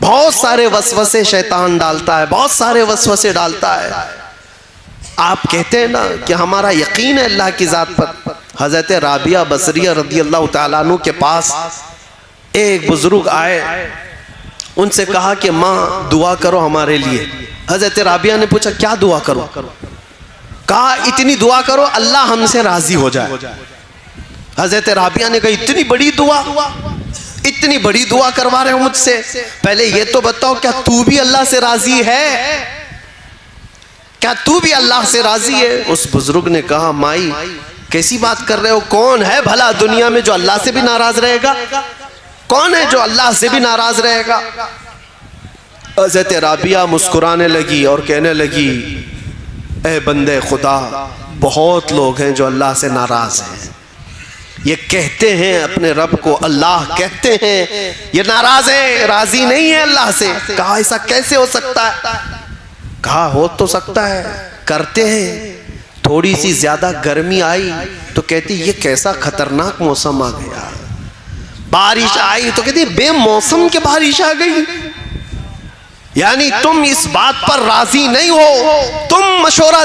बहुत सारे वसवसे शैतान डालता है, बहुत सारे वसवसे डालता है। आप कहते हैं ना कि हमारा यकीन है अल्लाह की ज़ात पर। हज़रत राबिया बसरिया रज़ी अल्लाह तआला अन्हु के पास एक बुजुर्ग आए, उनसे कहा कि माँ दुआ करो हमारे लिए। हजरत राबिया ने पूछा क्या दुआ करो? कहा इतनी दुआ करो अल्लाह हमसे राजी हो जाए। हजरत राबिया ने कहा इतनी बड़ी दुआ, इतनी बड़ी दुआ करवा रहे हो मुझसे, पहले ये तो बताओ क्या तू भी अल्लाह से राजी है? क्या तू भी अल्लाह से राजी है? उस बुजुर्ग ने कहा माई कैसी बात कर रहे हो, कौन है भला दुनिया में जो अल्लाह से भी नाराज रहेगा? कौन है जो अल्लाह से भी नाराज रहेगा? हज़रत राबिया मुस्कुराने लगी और कहने लगी ए बंदे खुदा, बहुत लोग हैं जो अल्लाह से नाराज हैं, ये कहते हैं अपने रब को अल्लाह कहते हैं, ये नाराज है, राजी नहीं है अल्लाह से। कहा ऐसा कैसे हो सकता है? कहा हो तो सकता है, करते हैं। थोड़ी सी ज्यादा गर्मी आई तो कहती ये कैसा खतरनाक मौसम आ गया, बारिश आई तो कहती बेमौसम के बारिश आ गई। यानी तुम इस बात पर राजी नहीं हो, तुम मशवरा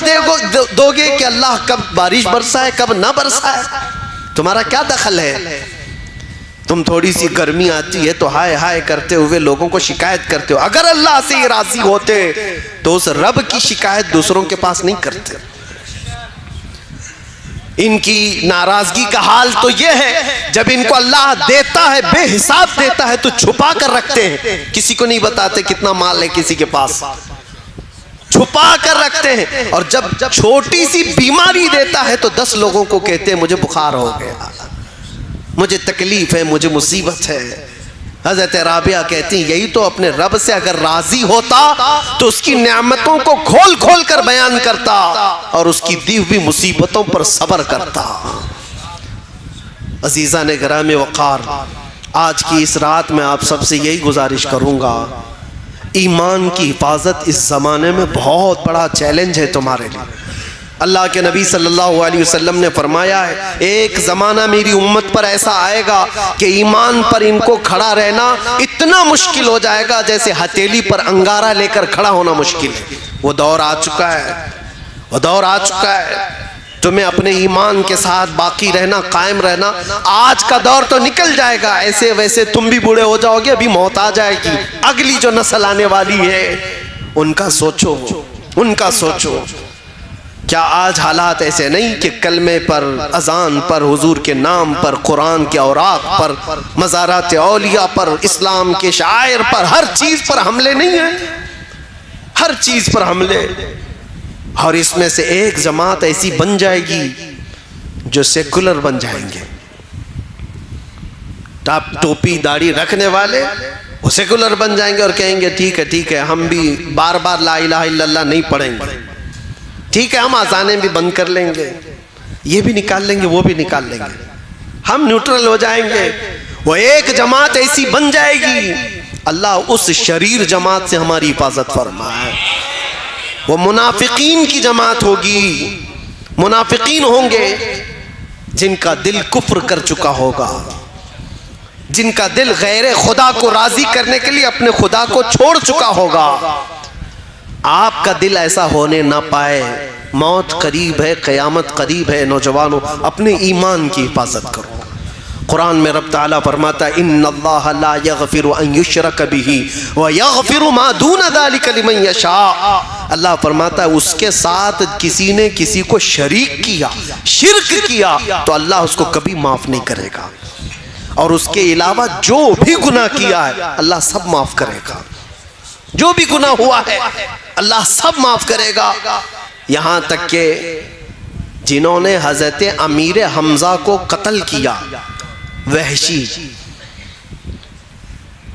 दोगे कि अल्लाह कब बारिश बरसाए कब ना बरसाए, तुम्हारा क्या दखल है? तुम थोड़ी सी गर्मी आती है तो हाय हाय करते हुए लोगों को शिकायत करते हो। अगर अल्लाह से ये राजी होते तो उस रब की शिकायत दूसरों के पास नहीं करते। इनकी नाराजगी का हाल तो यह है, जब इनको अल्लाह देता है बेहिसाब देता है तो छुपा कर रखते हैं, किसी को नहीं बताते कितना माल है किसी के पास, छुपा कर रखते हैं। और जब छोटी सी बीमारी देता है तो 10 लोगों को कहते हैं मुझे बुखार हो गया, मुझे तकलीफ है, मुझे मुसीबत है। हज़रत राबिया कहती यही तो अपने रब से अगर राजी होता तो उसकी नेमतों को खोल खोल कर बयान करता और उसकी दी हुई मुसीबतों पर सब्र करता। अजीज़ा ने गिरामे वक़ार, आज की इस रात में आप सबसे यही गुजारिश करूँगा, ईमान की हिफाजत इस ज़माने में बहुत बड़ा चैलेंज है तुम्हारे लिए। अल्लाह के नबी सल्लल्लाहु अलैहि वसल्लम ने फरमाया है एक ज़माना मेरी उम्मत पर ऐसा आएगा कि ईमान पर इनको खड़ा रहना इतना मुश्किल हो जाएगा जैसे हथेली पर अंगारा लेकर खड़ा होना मुश्किल है। वो दौर आ चुका है, वो दौर आ चुका है। तुम्हें अपने ईमान के साथ बाकी रहना, कायम रहना। आज का दौर तो निकल जाएगा, ऐसे वैसे तुम भी बूढ़े हो जाओगे, अभी मौत आ जाएगी। अगली जो नस्ल आने वाली है उनका सोचो, उनका सोचो। क्या आज हालात ऐसे नहीं कि कलमे पर, अजान पर, हुजूर के नाम पर, कुरान के औराक पर, मज़ारात औलिया पर, इस्लाम के शायर पर, हर चीज़ पर हमले नहीं है, हर चीज़ पर हमले। और इसमें से एक जमात ऐसी बन जाएगी जो सेकुलर बन जाएंगे, टोपी दाढ़ी रखने वाले वो सेकुलर बन जाएंगे और कहेंगे ठीक है हम भी बार बार ला इलाहा इल्लल्लाह नहीं पढ़ेंगे, ठीक है हम आज़ाने भी बंद कर लेंगे, ये भी निकाल लेंगे वो भी निकाल लेंगे, हम न्यूट्रल हो जाएंगे। वो एक जमात ऐसी बन जाएगी, अल्लाह उस शरीर जमात से हमारी हिफाजत फरमाए। वो मुनाफिकीन की जमात होगी, मुनाफिकीन होंगे जिनका दिल कुफ्र कर चुका होगा, जिनका दिल गैर खुदा को राजी करने के लिए अपने खुदा को छोड़ चुका होगा। आपका दिल ऐसा होने ना पाए, मौत करीब है, क़यामत करीब है। नौजवानों अपने ईमान की हिफाजत करो। कुरान में रब ताला फरमाता है इन्नल्लाह ला यग़फिरु अन युश्रक बिही व यग़फिरु मा दून ज़ालिका लिमन यशा। अल्लाह फरमाता है उसके साथ किसी ने किसी को शरीक किया, शिर्क किया तो अल्लाह उसको कभी माफ़ नहीं करेगा, और उसके अलावा जो भी गुनाह किया है अल्लाह सब माफ़ करेगा। जो भी गुनाह हुआ है अल्लाह सब माफ़ करेगा। यहाँ तक के जिन्होंने हज़रत अमीर हमज़ा को कत्ल किया, वहशी,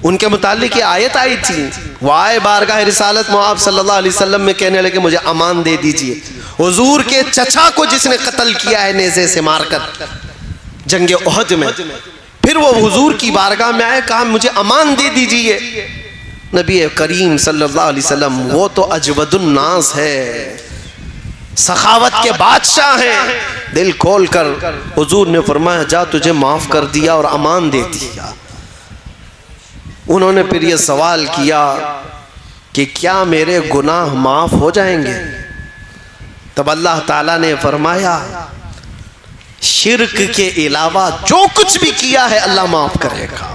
उनके मुतालिक ये आयत आई थी, वाए बारगाह रिसालत मुआब सल्लल्लाहु अलैहि वसल्लम में कहने लगे मुझे अमान दे दीजिए। हुजूर के चचा को जिसने कत्ल किया है नेज़े से मारकर जंगे उहद में, फिर वो हुजूर की बारगाह में आए, कहा मुझे अमान दे दीजिए। नबी करीम सल्लल्लाहु अलैहि वसल्लम वो तो अजवदुन नास है, सखावत के बादशाह हैं, दिल खोल कर हुजूर ने फरमाया जा तुझे माफ़ कर दिया और अमान दे दिया। उन्होंने फिर ये सवाल किया कि क्या मेरे गुनाह माफ़ हो जाएंगे? तब अल्लाह ताला ने फरमाया शिर्क के अलावा जो कुछ भी किया है अल्लाह माफ़ करेगा।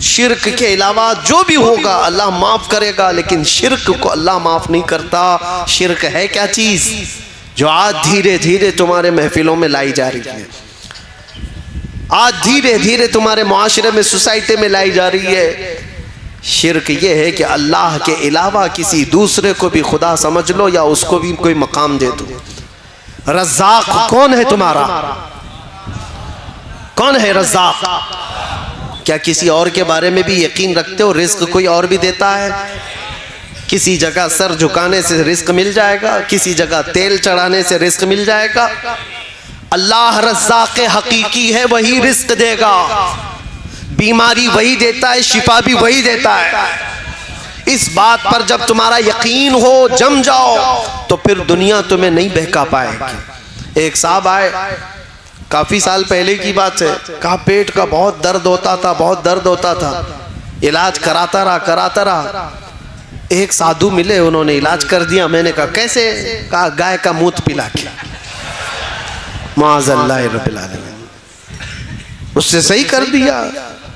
शिर्क के अलावा जो भी होगा अल्लाह माफ करेगा, लेकिन शिर्क को अल्लाह माफ नहीं करता। शिर्क है क्या चीज जो आज धीरे धीरे तुम्हारे महफिलों में लाई जा रही है, आज धीरे धीरे तुम्हारे मुआशरे में, सोसाइटी में लाई जा रही है। शिर्क ये है कि अल्लाह के अलावा किसी दूसरे को भी खुदा समझ लो या उसको भी कोई मकाम दे दो। रज़्ज़ाक़ कौन है तुम्हारा? कौन है रज़्ज़ाक़? क्या किसी और के बारे में भी यकीन रखते हो? रिस्क कोई और भी देता है। किसी जगह सर झुकाने से रिस्क मिल जाएगा, किसी जगह तेल चढ़ाने से रिस्क मिल जाएगा। अल्लाह रज़्ज़ाक़ हकीकी है, वही रिस्क देगा। बीमारी वही देता है, शिफा भी वही देता है। इस बात पर जब तुम्हारा यकीन हो, जम जाओ, तो फिर दुनिया तुम्हें नहीं बहका पाएगी। एक साहब आए, काफी साल पहले की बात है, कहा पेट का बहुत दर्द होता था, बहुत दर्द होता था। इलाज कराता रहा। एक साधु मिले, उन्होंने इलाज कर दिया। मैंने कहा कैसे? कहा गाय का मूत्र पिला के। माज़अल्लाह रब्बिल आलमीन, उससे सही कर दिया।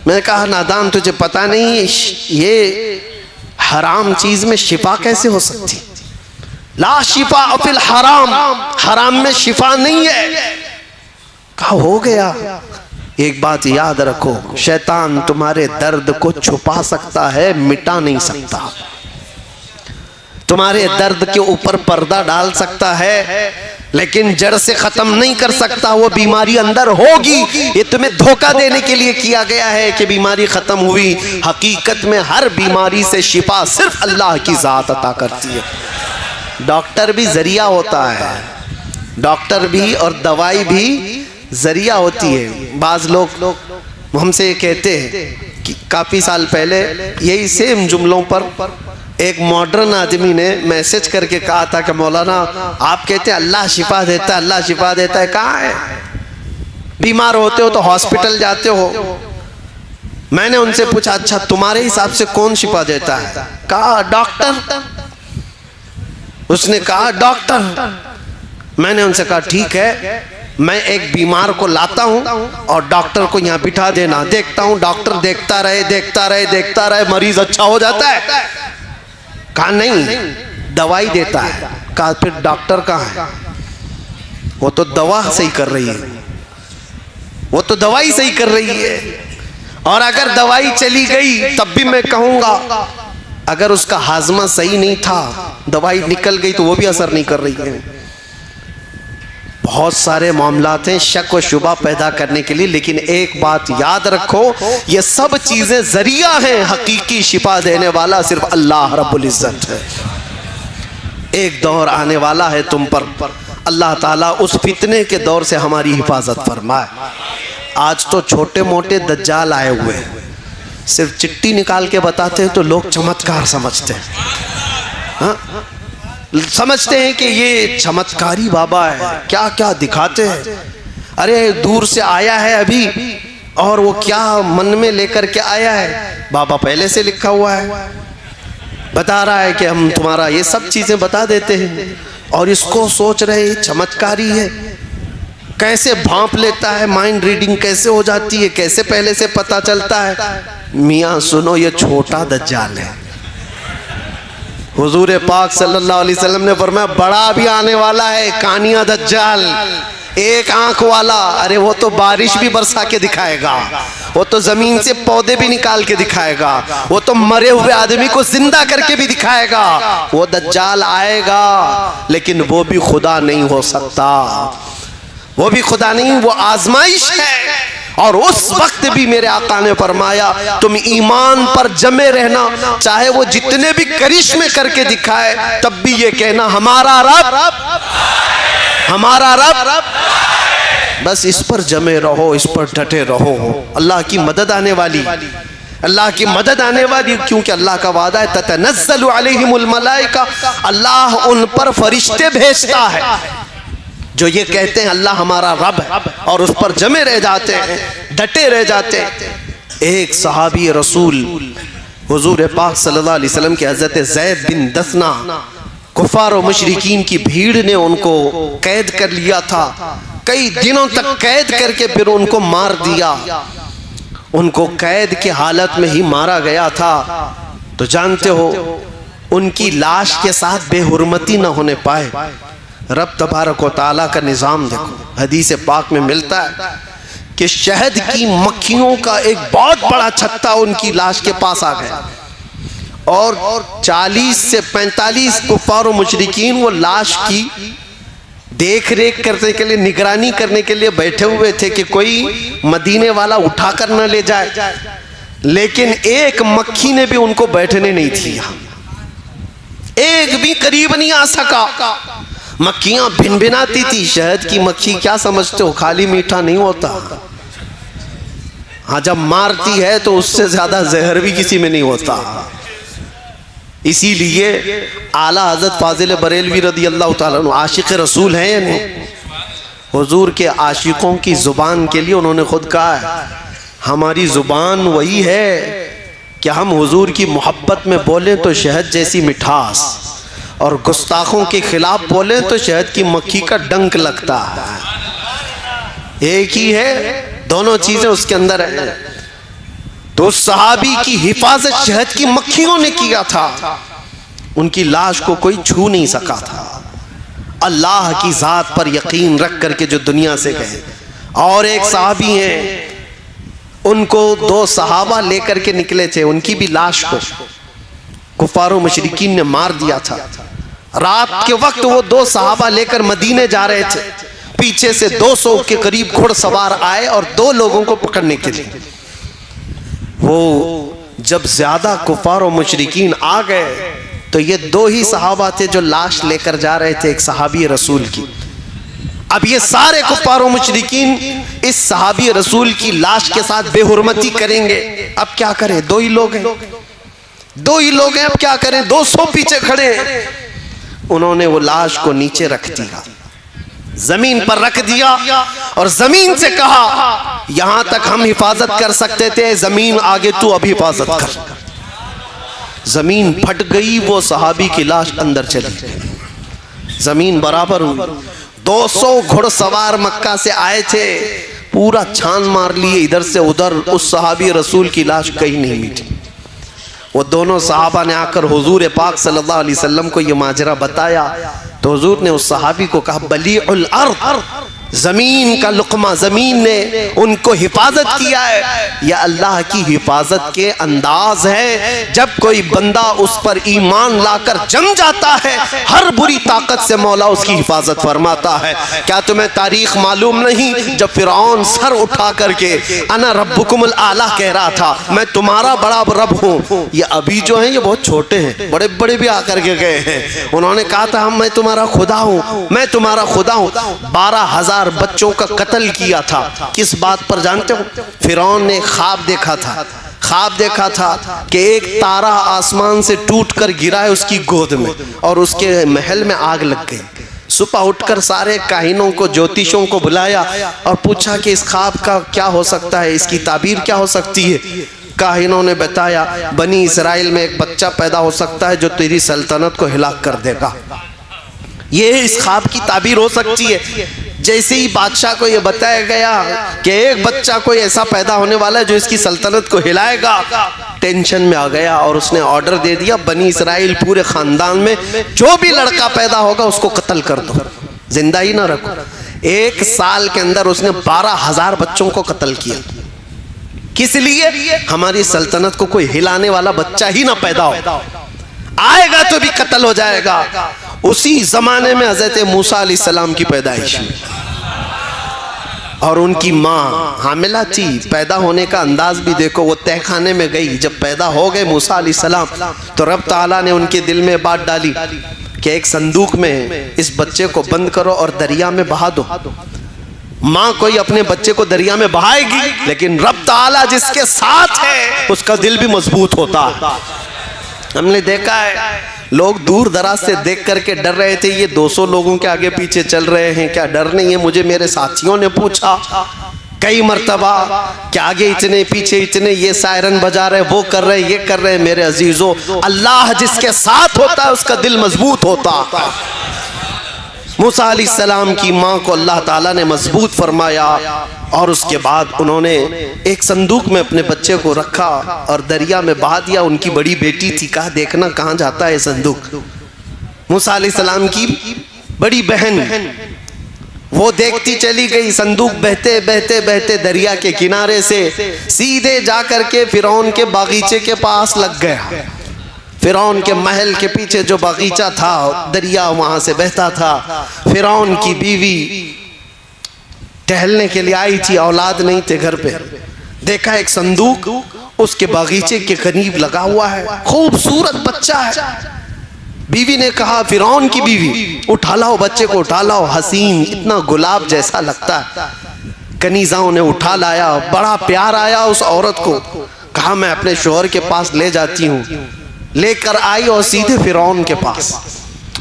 मैंने कहा नादान, तुझे पता नहीं ये हराम चीज में शिफा कैसे हो सकती? ला शिफा फिल हराम, हराम में शिफा नहीं है। कहा हो गया। एक बात याद रखो, शैतान तुम्हारे दर्द को छुपा सकता है, मिटा नहीं सकता। तुम्हारे दर्द के ऊपर पर्दा डाल सकता है, लेकिन जड़ से खत्म नहीं कर सकता। वो बीमारी अंदर होगी, ये तुम्हें धोखा देने के लिए किया गया है कि बीमारी खत्म हुई। हकीकत में हर बीमारी से शिफा सिर्फ अल्लाह की जात अता करती है। डॉक्टर भी जरिया होता है, डॉक्टर भी और दवाई भी जरिया होती है। बाज लोग हमसे कहते हैं कि काफी साल पहले यही सेम जुमलों पर एक मॉडर्न आदमी ने मैसेज करके कहा था कि मौलाना आप कहते हैं अल्लाह शिफा देता है, अल्लाह शिफा देता है। कहाँ है? बीमार होते हो तो हॉस्पिटल जाते हो। मैंने उनसे पूछा अच्छा तुम्हारे हिसाब से कौन शिफा देता है? कहा डॉक्टर। उसने कहा डॉक्टर। मैंने उनसे कहा ठीक है, मैं एक बीमार को लाता हूं और डॉक्टर को यहाँ बिठा देना, देखता हूं डॉक्टर देखता रहे, मरीज अच्छा हो जाता है। कहा नहीं, दवाई देता है। कहा फिर डॉक्टर कहाँ है? वो तो दवा सही कर रही है, वो तो दवाई सही कर रही है। और अगर दवाई चली गई तब भी मैं कहूंगा, अगर उसका हाजमा सही नहीं था, दवाई निकल गई तो वो भी असर नहीं कर रही है। बहुत सारे मामलात हैं शक व शुबा पैदा करने के लिए, लेकिन एक बात याद रखो, ये सब चीजें जरिया हैं, हकीकी शिफा देने वाला सिर्फ अल्लाह रब्बुल इज्जत है। एक दौर आने वाला है तुम पर, अल्लाह ताला उस फितने के दौर से हमारी हिफाजत फरमाए। आज तो छोटे मोटे दज्जाल आए हुए हैं, सिर्फ चिट्ठी निकाल के बताते हैं तो लोग चमत्कार समझते हैं। हाँ? समझते हैं कि ये चमत्कारी बाबा है, क्या क्या दिखाते हैं। अरे दूर से आया है अभी, और वो क्या मन में लेकर के आया है, बाबा पहले से लिखा हुआ है, बता रहा है कि हम तुम्हारा ये सब चीजें बता देते हैं। और इसको सोच रहे चमत्कारी है, कैसे भांप लेता है, माइंड रीडिंग कैसे हो जाती है, कैसे पहले से पता चलता है। मियाँ सुनो, ये छोटा दज्जाल है। हुजूर पाक सल्लल्लाहु अलैहि वसल्लम ने फरमाया बड़ा भी आने वाला है, कानिया दज्जाल, एक आंख वाला। अरे वो तो बारिश भी बरसा के दिखाएगा, वो तो जमीन से पौधे भी निकाल के दिखाएगा, वो तो मरे हुए आदमी को जिंदा करके भी दिखाएगा। वो दज्जाल आएगा, लेकिन वो भी खुदा नहीं हो सकता, वो भी खुदा नहीं, वो आजमाइश है। और उस वक्त भी मेरे आका ने फरमाया तुम ईमान पर जमे रहना, चाहे वो जितने भी करिश्मे करके दिखाए, तब भी ये कहना हमारा रब, हमारा रब। बस इस पर जमे रहो, इस पर डटे रहो। अल्लाह की मदद आने वाली, अल्लाह की मदद आने वाली, क्योंकि अल्लाह का वादा है ततनज़्ज़लु अलैहिमुल मलाइका, अल्लाह उन पर फरिश्ते भेजता है जो ये कहते हैं अल्लाह हमारा रब है, और उस पर जमे रह जाते हैं, डटे रह जाते हैं। एक सहाबी रसूल हुजूर पाक सल्लल्लाहु अलैहि वसल्लम के हज़रत ज़ैद बिन दसना, कुफार और मुशरिकीन की भीड़ ने उनको कैद कर लिया था, कई दिनों तक कैद करके फिर उनको मार दिया। उनको कैद की हालत में ही मारा गया था। तो जानते हो उनकी लाश के साथ बेहुरमती न होने पाए। रब तबारक व तआला का निज़ाम देखो, हदीस पाक में मिलता है कि शहद की मक्खियों का एक बहुत बड़ा छत्ता उनकी लाश के पास आ गया और 40 से 45 कुफ्फार और मुशरिकीन वो लाश की देख रेख करने के लिए, निगरानी करने के लिए बैठे हुए थे कि कोई मदीने वाला उठाकर न ले जाए। लेकिन एक मक्खी ने भी उनको बैठने नहीं दिया, एक भी करीब नहीं आ सका। मक्खियां भिनभिनाती थी। शहद की मक्खी क्या समझते हो, खाली मीठा नहीं होता। हाँ, जब मारती है तो उससे ज्यादा जहर भी किसी में नहीं होता। इसीलिए आला हज़रत फाजिल बरेलवी रदी अल्लाह ताला अन्हु आशिक रसूल हैं या नहीं? हुजूर के आशिकों की ज़ुबान के लिए उन्होंने खुद कहा है, हमारी ज़ुबान वही है कि हम हुजूर की मोहब्बत में बोलें तो शहद जैसी मिठास, और गुस्ताखों के खिलाफ बोलें तो शहद की मक्खी का डंक लगता है। एक ही है, दोनों चीज़ें उसके अंदर हैं। तो सहाबी की हिफाजत शहद की मक्खियों ने किया था। उनकी लाश को कोई छू नहीं सका था। अल्लाह की ज़ात पर यकीन रख करके जो दुनिया से गए। और एक सहाबी हैं, उनको 2 सहाबा लेकर के निकले थे, उनकी भी लाश को कुफार मुशरिकीन ने मार दिया था। रात के वक्त वो 2 सहाबा लेकर मदीने जा रहे थे। पीछे से 200 के करीब घुड़सवार आए और 2 लोगों को पकड़ने के लिए। वो जब ज्यादा कुफार और मुशरिकीन आ गए तो ये 2 ही सहाबा थे जो लाश लेकर जा रहे थे, एक सहाबी रसूल की। अब ये सारे कुफार और मुशरिकीन इस सहाबी रसूल की लाश के साथ बेहुरमती करेंगे। अब क्या करें, 2 ही लोग हैं, 2 ही लोग हैं, अब क्या करें, 200 पीछे खड़े हैं। उन्होंने वो लाश को नीचे रख दिया, जमीन पर रख दिया और जमीन से कहा, यहां तक हम हिफाजत कर सकते थे, जमीन आगे तू अब हिफाजत कर। जमीन फट गई, वो सहाबी की लाश अंदर चली गई, जमीन बराबर हुई। 200 घुड़सवार मक्का से आए थे, पूरा छान मार लिए इधर से उधर, उस सहाबी रसूल की लाश कहीं नहीं मिली। वो दोनों सहाबा ने आकर हुजूर पाक सल्लल्लाहु अलैहि वसल्लम को ये माजरा बताया। तो हुजूर ने उस सहाबी को कहा, बलीउल अर्द, जमीन का लुकमा, जमीन ने उनको हिफाजत किया है। यह अल्लाह की हिफाजत के अंदाज है। जब कोई बंदा उस पर ईमान लाकर जम जाता है, हर बुरी ताकत से मौला उसकी हिफाजत फरमाता है। क्या तुम्हें तारीख मालूम नहीं, जब फिरौन सर उठा करके अना रब्बुकुमुल आला कह रहा था, मैं तुम्हारा बड़ा रब हूँ, ये अभी जो है ये बहुत छोटे हैं, बड़े बड़े भी आकर के गए हैं। उन्होंने कहा था, मैं तुम्हारा खुदा हूँ, मैं तुम्हारा खुदा हूँ। 12,000 बच्चों का कत्ल किया था। किस बात पर जानते हो? फिरौन ने ख्वाब देखा था, ख्वाब देखा था कि एक तारा आसमान से टूटकर गिरा है उसकी गोद में और उसके महल में आग लग गई। सुबह उठकर सारे काहिनों को, ज्योतिषों को बुलाया और पूछा कि इस ख्वाब का क्या हो सकता है, इसकी ताबीर क्या हो सकती है। काहिनों ने बताया, बनी इसराइल में एक बच्चा पैदा हो सकता है जो तेरी सल्तनत को हिलाक कर देगा। ये इस ख्वाब की ताबीर हो सकती है। जैसे ही बादशाह को यह बताया गया कि एक बच्चा कोई ऐसा पैदा होने वाला है जो इसकी सल्तनत को हिलाएगा, टेंशन में आ गया और उसने ऑर्डर दे दिया, बनी इसराइल पूरे खानदान में जो भी लड़का पैदा होगा उसको कत्ल कर दो, जिंदा ही ना रखो। 1 साल के अंदर उसने 12,000 बच्चों को कत्ल किया। किस लिए? हमारी सल्तनत को कोई हिलाने वाला बच्चा ही ना पैदा हो, आएगा तो भी कत्ल हो जाएगा। उसी जमाने में हजरत मूसा अलैहिस्सलाम की पैदाइश हुई और उनकी माँ हामिला थी। पैदा होने का अंदाज भी देखो, वो तहखाने में गई। जब पैदा हो गए मूसा अलैहिस्सलाम तो रब ताला ने उनके दिल में बात डाली कि एक संदूक में इस बच्चे को बंद करो और दरिया में बहा दो। माँ कोई अपने बच्चे को दरिया में बहाएगी, लेकिन रब ताला जिसके साथ है उसका दिल भी मजबूत होता है। हमने देखा है लोग दूर दराज से देख करके डर रहे थे, ये 200 लोगों के आगे पीछे चल रहे हैं, क्या डर नहीं है? मुझे मेरे साथियों ने पूछा कई मर्तबा कि आगे इतने पीछे इतने, ये सायरन बजा रहे, वो कर रहे, ये कर रहे। मेरे अजीजों, अल्लाह जिसके साथ होता है उसका दिल मजबूत होता है। मूसा अलैहिस्सलाम की माँ को अल्लाह ताला ने मजबूत फरमाया और उसके बाद उन्होंने एक संदूक में अपने बच्चे को रखा और दरिया में बहा दिया। उनकी बड़ी बेटी थी, कहा देखना कहाँ जाता है संदूक। मूसा अलैहिस्सलाम की बड़ी बहन वो देखती चली गई। संदूक बहते बहते बहते दरिया के किनारे से सीधे जा करके फिरौन के बागीचे के पास लग गया। फिरौन के महल के पीछे जो बागीचा था, दरिया वहां से बहता था। फिरौन की बीवी टहलने के लिए आई थी, औलाद नहीं थे घर पे। देखा एक संदूक उसके बागीचे के करीब लगा हुआ है, खूबसूरत बच्चा है। बीवी ने कहा, फिरौन की बीवी, उठा लाओ बच्चे को, उठा लाओ, हसीन इतना गुलाब जैसा लगता है। कनीजाओं ने उठा लाया, बड़ा प्यार आया उस औरत को। कहा मैं अपने शोहर के पास ले जाती हूँ। लेकर आई और सीधे फिरौन के पास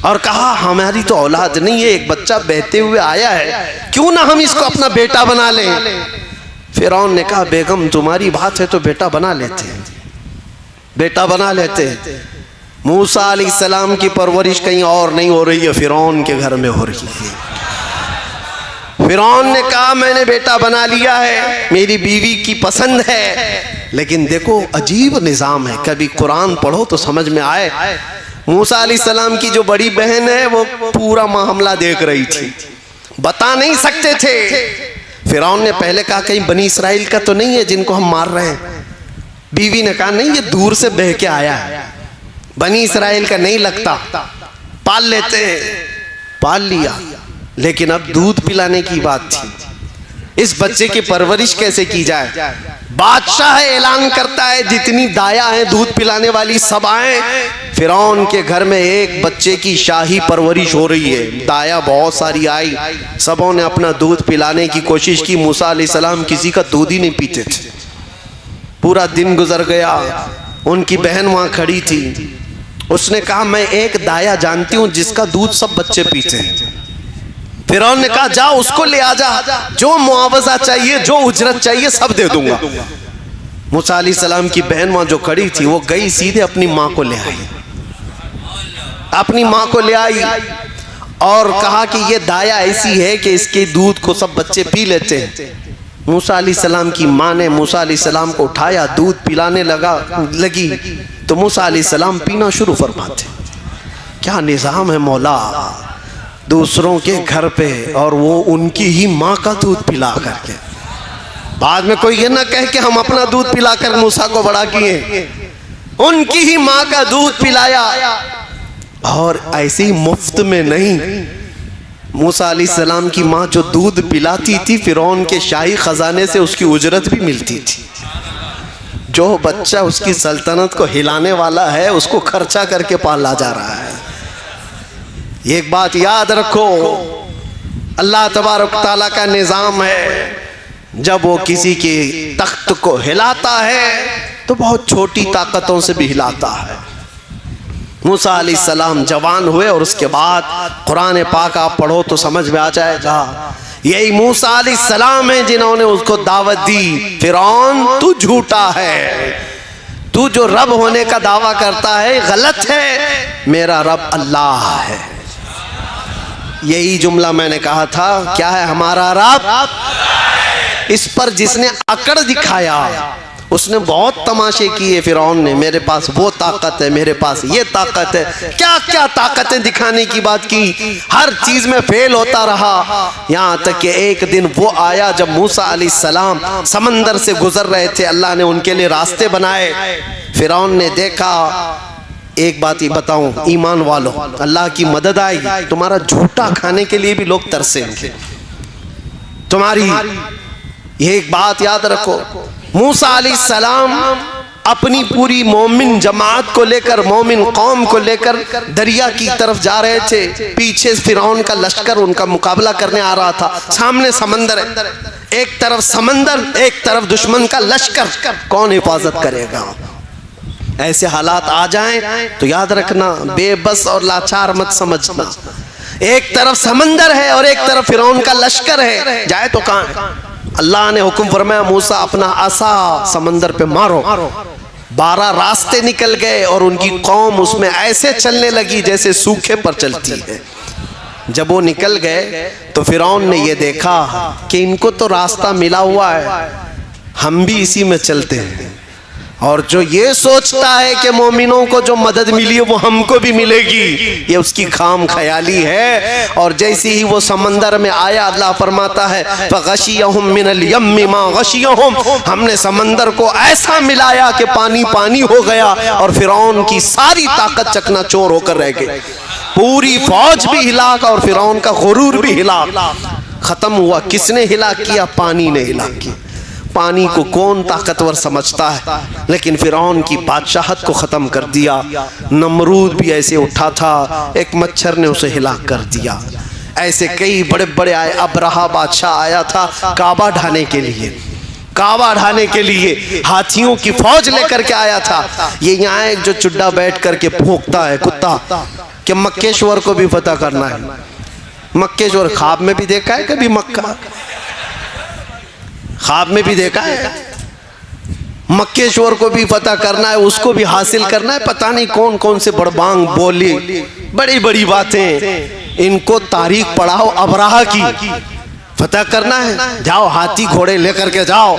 और कहा हमारी तो औलाद नहीं है, एक बच्चा बहते हुए आया है, क्यों ना हम इसको अपना बेटा बना लें। फिरौन ने कहा बेगम तुम्हारी बात है तो बेटा बना लेते हैं, बेटा बना लेते हैं। मूसा अलैहिस्सलाम की परवरिश कहीं और नहीं हो रही है, फिरौन के घर में हो रही है। फिरौन ने कहा मैंने बेटा बना लिया है, मेरी बीवी की पसंद है। लेकिन देखो अजीब निज़ाम है, कभी कुरान पढ़ो तो समझ में आए। मूसा अलैहिस्सलाम की जो बड़ी बहन है वो पूरा मामला देख रही थी, बता नहीं सकते थे। फिरौन ने पहले कहा कहीं बनी इसराइल का तो नहीं है जिनको हम मार रहे हैं। बीवी ने कहा नहीं, ये दूर से बह के आया है, बनी इसराइल का नहीं लगता, पाल लेते हैं। पाल लिया, लेकिन अब दूध पिलाने की बात थी। इस बच्चे की परवरिश कैसे की जाए? बादशाह ऐलान करता है जितनी दाया है दूध पिलाने वाली सब आए। फिरौन के घर में एक बच्चे की शाही परवरिश हो रही है। दाया बहुत सारी आई, सबों ने अपना दूध पिलाने की कोशिश की। मूसा अलैहिस्सलाम किसी का दूध ही नहीं पीते थे। पूरा दिन गुजर गया, उनकी बहन वहां खड़ी थी। उसने कहा मैं एक दाया जानती हूं जिसका दूध सब बच्चे पीते हैं। फिरौन ने कहा जाओ उसको ले आ जा, जो मुआवजा चाहिए जो उजरत चाहिए सब दे दूंगा। मूसा अलैहिस्सलाम की बहन वहां जो खड़ी थी वो गई सीधे अपनी माँ को ले आई, अपनी माँ को ले आई और कहा कि ये दाया ऐसी है कि इसके दूध को सब बच्चे पी लेते हैं। मूसा अलैहिस्सलाम की माँ ने मूसा अलैहिस्सलाम को उठाया, दूध पिलाने लगी तो मूसा अलैहिस्सलाम पीना शुरू फरमाते। क्या निज़ाम है मौला, दूसरों के घर पे और वो उनकी ही माँ का दूध पिला करके। बाद में कोई ये ना कहे कि हम अपना दूध पिलाकर मूसा को बड़ा किए, उनकी ही माँ का दूध पिलाया। और ऐसे ही मुफ्त में नहीं, मूसा अलैहिस्सलाम की माँ जो दूध पिलाती थी फिरौन के शाही खजाने से उसकी उजरत भी मिलती थी। जो बच्चा उसकी सल्तनत को हिलाने वाला है उसको खर्चा करके पाला जा रहा है। एक बात याद रखो, अल्लाह तबारक ताला का निज़ाम है, जब वो किसी के तख्त को हिलाता है तो बहुत छोटी ताकतों से भी हिलाता है। मूसा अलैहिस्सलाम जवान हुए और उसके बाद कुरान पाक आप पढ़ो तो समझ में आ जाएगा, यही मूसा अलैहिस्सलाम है जिन्होंने उसको दावत दी फिरौन तू झूठा है, तू जो रब होने का दावा करता है गलत है, मेरा रब अल्लाह है। यही जुमला मैंने कहा था, क्या है हमारा रब। इस पर जिसने अकड़ दिखाया उसने बहुत तमाशे किए। फिरौन ने मेरे पास वो ताकत है, मेरे पास ये ताकत है, क्या क्या ताकतें दिखाने की बात की, हर चीज में फेल होता रहा। यहाँ तक कि एक दिन वो आया जब मूसा अलैहिस्सलाम समंदर से गुजर रहे थे, अल्लाह ने उनके लिए रास्ते बनाए। फिरौन ने देखा, एक बात ही बताऊं ईमान वालों, अल्लाह की मदद आई, तुम्हारा झूठा खाने के लिए भी लोग तरसेंगे तुम्हारी। ये एक बात याद रखो, मूसा अलैहिस्सलाम अपनी पूरी मोमिन जमात को लेकर, मोमिन कौम को लेकर दरिया की तरफ जा रहे थे। पीछे फिरौन का लश्कर उनका मुकाबला करने आ रहा था। सामने समंदर है, एक तरफ समंदर, एक तरफ दुश्मन का लश्कर, कौन हिफाजत करेगा। ऐसे हालात आ जाएं तो याद रखना, बेबस और लाचार मत समझना। एक तरफ समंदर है और एक तरफ फिरौन का लश्कर है, जाए तो कहां। अल्लाह ने हुक्म फरमाया मूसा अपना असा समंदर पे मारो। 12 रास्ते निकल गए और उनकी कौम उसमें ऐसे चलने लगी जैसे सूखे पर चलती है। जब वो निकल गए तो फिरौन ने ये देखा कि इनको तो रास्ता मिला हुआ है, हम भी इसी में चलते हैं। और जो ये सोचता है कि मोमिनों को जो मदद मिली है वो हमको भी मिलेगी, ये उसकी खाम ख्याली है। और जैसे ही वो समंदर में आया, अल्लाह फरमाता है फगशियहुम मिनल यम्मि मा गशियहुम, हमने समंदर को ऐसा मिलाया कि पानी पानी हो गया और फिरौन की सारी ताकत चकनाचूर होकर रह गई। पूरी फौज भी हिलाक और फिरौन का गुरूर भी हिलाक खत्म हुआ। किसने हिलाक किया? पानी ने हिलाक किया। पानी को कौन ताकतवर समझता है, लेकिन फिरौन की बादशाहत को ख़त्म कर दिया। नमरूद भी ऐसे उठा था, एक मच्छर ने उसे हिलाक कर दिया। ऐसे कई बड़े बड़े आए। अबरहा बादशाह आया था काबा ढाने के लिए, काबा ढाने के लिए हाथियों की फौज लेकर के आया था। ये यहाँ एक जो चुड्डा बैठ करके भौंकता है कुत्ता, कि मक्केश्वर को भी फतह करना है। मक्केश्वर ख्वाब में भी देखा है कभी? मक्का ख्वाब में भी देखा है? मक्केश्वर को भी फतह करना है, उसको भी हासिल करना है। पता नहीं कौन कौन से बड़बांग बोली, बड़ी बड़ी बातें। इनको तारीख पढ़ाओ अबराहा की, फतह करना है, जाओ हाथी घोड़े लेकर के जाओ।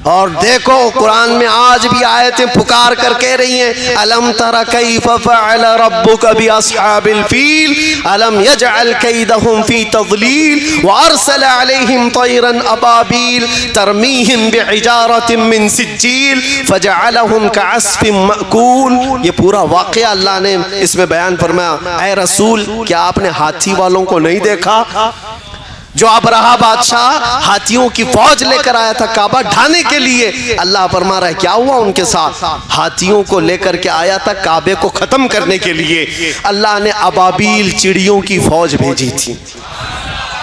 और देखो कुरान में आज भी आयतें पुकार कर कह रही हैं, अलम तरा कैफ फअल रब्बुका बिअस्हाबिल फील अलम यजअल कैदहुम फी तज़लील व अरसल अलैहिम तयरन अबाबील तरमीहिम बिहिजारतिन मिन सिज्जील फजअलहुम कअस्फिन मअकूल। ये पूरा वाक़या अल्लाह ने इसमें बयान फरमाया। ऐ रसूल, क्या आपने हाथी वालों को नहीं देखा? जो अबरहा बादशाह हाथियों की फौज लेकर आया था काबा ढाने के लिए। अल्लाह फरमा रहा है क्या हुआ उनके साथ? हाथियों को लेकर के आया था काबे को खत्म करने के लिए। अल्लाह ने अबाबील चिड़ियों की फौज भेजी थी।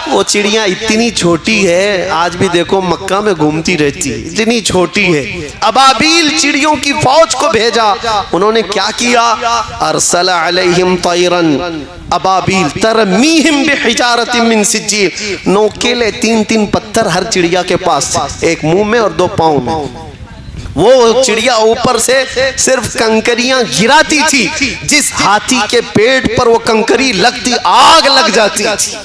वो चिड़ियाँ इतनी छोटी है, आज भी देखो मक्का में घूमती रहती है, इतनी छोटी है। अबाबील चिड़ियों की फौज को भेजा। उन्होंने क्या किया? अरसल अलैहिम तयरन अबाबील तरमीहिम बिहिजारतिन मिन सिज्जील। नोकेले 3-3 पत्थर हर चिड़िया के पास थे, एक मुंह में और 2 पाँव में। वो चिड़िया ऊपर से सिर्फ कंकरियां गिराती थी, जिस हाथी के पेट पर वो कंकरी लगती आग लग जाती थी,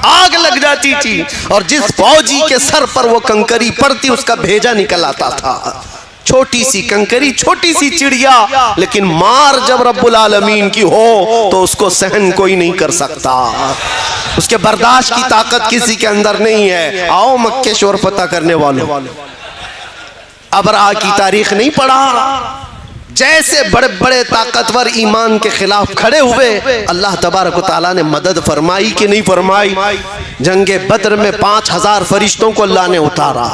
आग लग जाती थी। और जिस फौजी के सर पर वो कंकरी पड़ती उसका भेजा निकल आता था। छोटी सी कंकरी, छोटी सी चिड़िया, लेकिन मार जब रब्बुल आलमीन की हो तो उसको सहन कोई नहीं कर सकता। उसके बर्दाश्त की ताकत किसी के अंदर नहीं है। आओ मक्केश्वर फतह करने वालों, अबरहा की तारीख नहीं पढ़ा? जैसे बड़े बड़े ताकतवर ईमान के खिलाफ खड़े हुए, अल्लाह तबारक व तआला ने मदद फरमाई कि नहीं फरमाई? जंगे बद्र में 5000 फरिश्तों को अल्लाह ने उतारा।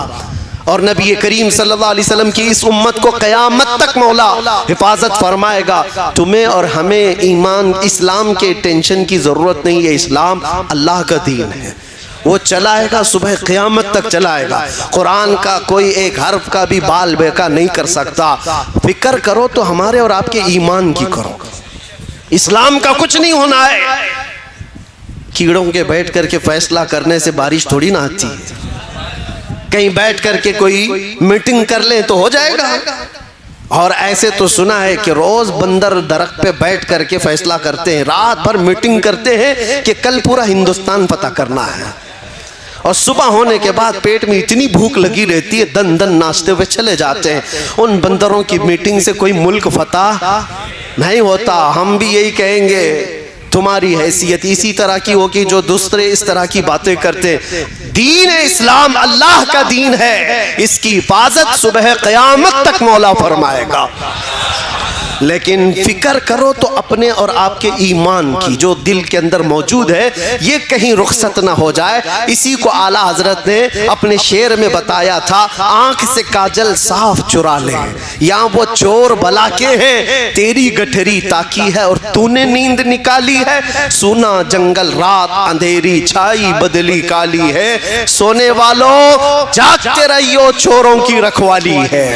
और नबी करीम सल्लल्लाहु अलैहि वसल्लम की इस उम्मत को क़यामत तक मौला हिफाजत फरमाएगा। तुम्हें और हमें ईमान इस्लाम के टेंशन की ज़रूरत नहीं है। इस्लाम अल्लाह का दीन है, वो चलाएगा, सुबह क़यामत तक चलाएगा। कुरान का कोई एक हर्फ का भी बाल बेका नहीं कर सकता। फिक्र करो तो हमारे और आपके ईमान की करो। इस्लाम का कुछ नहीं होना है। कीड़ों के बैठ करके फैसला करने से बारिश थोड़ी ना आती है। कहीं बैठ करके कोई मीटिंग कर ले तो हो जाएगा। और ऐसे तो सुना है कि रोज बंदर दरख्त पे बैठ करके फैसला करते हैं, रात भर मीटिंग करते हैं कि कल पूरा हिंदुस्तान पता करना है। और सुबह होने के बाद पेट में इतनी भूख लगी रहती है, दन दन नाचते हुए चले जाते हैं। उन बंदरों की मीटिंग से कोई मुल्क फतह नहीं होता। हम भी यही कहेंगे, तुम्हारी हैसियत इसी तरह की होगी जो दूसरे इस तरह की बातें करते। दीन इस्लाम अल्लाह का दीन है, इसकी हिफाजत सुबह क़यामत तक मौला फरमाएगा। लेकिन फिक्र करो तो अपने और आपके ईमान की जो दिल के अंदर मौजूद है, ये कहीं रुखसत ना हो जाए। इसी को आला हजरत ने अपने शेर में बताया था, आंख से काजल साफ चुरा ले, या वो चोर भला के हैं, तेरी गठरी ताकी है और तूने नींद निकाली है। सुना जंगल रात अंधेरी छाई बदली काली है, सोने वालों जागते रहियो चोरों की रखवाली है।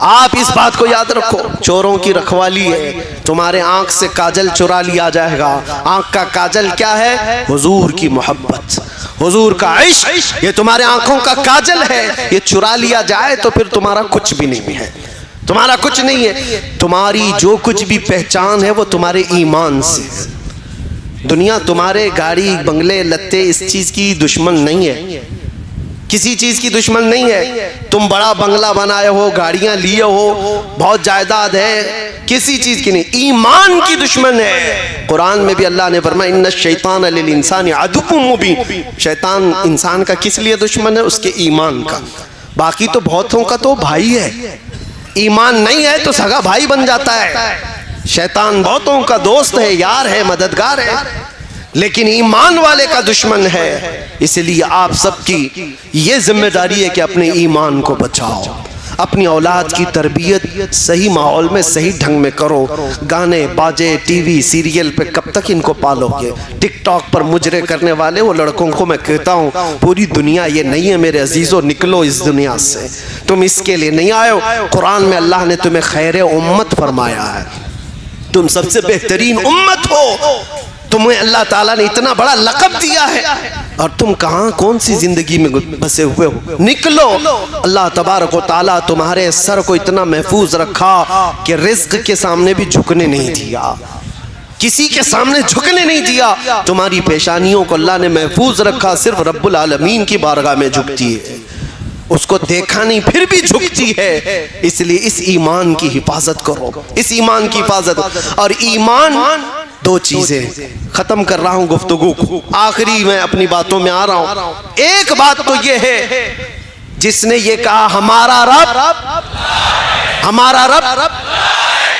आप इस बात को याद रखो, चोरों की रखवाली है। तुम्हारे आंख से काजल चुरा लिया जाएगा। आंख का काजल क्या है? हुजूर की मोहब्बत, हुजूर का इश्क, ये तुम्हारे आंखों का काजल है। ये चुरा लिया जाए तो फिर तुम्हारा कुछ भी नहीं है। तुम्हारा कुछ नहीं है। तुम्हारी जो कुछ भी पहचान है वो तुम्हारे ईमान से। दुनिया तुम्हारे गाड़ी बंगले लत्ते इस चीज की दुश्मन नहीं है, किसी चीज की दुश्मन नहीं है। तुम बड़ा बंगला बनाए हो, गाड़ियां लिए हो, बहुत जायदाद है, किसी चीज की नहीं, ईमान की दुश्मन है। कुरान में भी अल्लाह ने फरमाया इन्ना शैतान लिल इंसानी अदुव्वुम मुबीन। शैतान इंसान का किस लिए दुश्मन है? उसके ईमान का। बाकी तो बहुतों का तो भाई है, ईमान नहीं है तो सगा भाई बन जाता है। शैतान बहुतों का दोस्त है, यार है, मददगार है, लेकिन ईमान वाले का दुश्मन है। इसलिए आप सबकी ये जिम्मेदारी है कि अपने ईमान को बचाओ, अपनी औलाद की तरबियत सही माहौल में सही ढंग में करो। गाने बाजे टीवी सीरियल पे कब तक इनको पालोगे? टिकटॉक पर मुजरे करने वाले वो लड़कों को मैं कहता हूँ पूरी दुनिया ये नहीं है मेरे अजीजों, निकलो इस दुनिया से। तुम इसके लिए नहीं आए हो। कुरान में अल्लाह ने तुम्हें खैर उम्मत फरमाया है, तुम सबसे बेहतरीन उम्मत हो। तुम्हें अल्लाह ताला ने इतना बड़ा लक़ब दिया है और तुम कहाँ कौन सी जिंदगी में बसे हुए हो? निकलो। अल्लाह तबारक व तआला तुम्हारे सर को इतना महफूज रखा कि रिज़्क़ के सामने भी झुकने नहीं दिया, किसी के सामने झुकने नहीं दिया। तुम्हारी पेशानियों को अल्लाह ने महफूज रखा, सिर्फ रब्बुल आलमीन की बारगाह में झुकती है, उसको देखा नहीं फिर भी झुकती है। इसलिए इस ईमान की हिफाजत करो, इस ईमान की हिफाजत। और ईमान दो चीजें, खत्म कर रहा हूं गुफ्तगू को, आखिरी मैं अपनी बातों में आ रहा हूं। एक बात तो ये है, जिसने ये कहा हमारा रब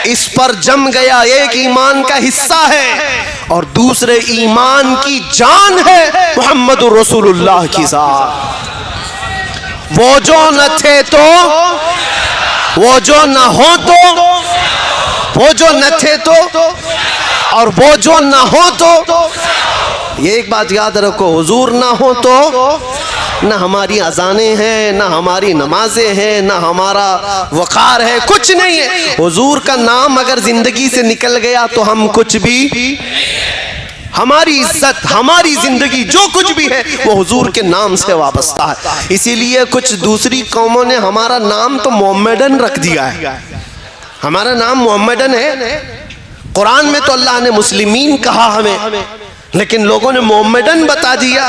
इस पर जम गया, एक ईमान का हिस्सा है। और दूसरे ईमान की जान है मुहम्मदुर रसूलुल्लाह की जात। वो जो न थे तो, वो जो न हो तो, वो जो न थे तो, और वो जो ना हो तो। ये एक बात याद रखो, हुजूर ना हो तो ना हमारी अजानें हैं, ना हमारी नमाजें हैं, ना हमारा वक़ार है, कुछ नहीं है। हुजूर का नाम अगर जिंदगी से निकल गया तो हम कुछ भी, हमारी इज्जत, हमारी जिंदगी, जो कुछ भी है वो हुजूर के नाम से वाबस्ता है। इसीलिए कुछ दूसरी कौमों ने हमारा नाम तो मोहम्मदन रख दिया है, हमारा नाम मोहम्मदन है। कुरान में तो अल्लाह ने मुस्लिमीन कहा हमें, लेकिन लोगों ने मोहम्मदन बता दिया,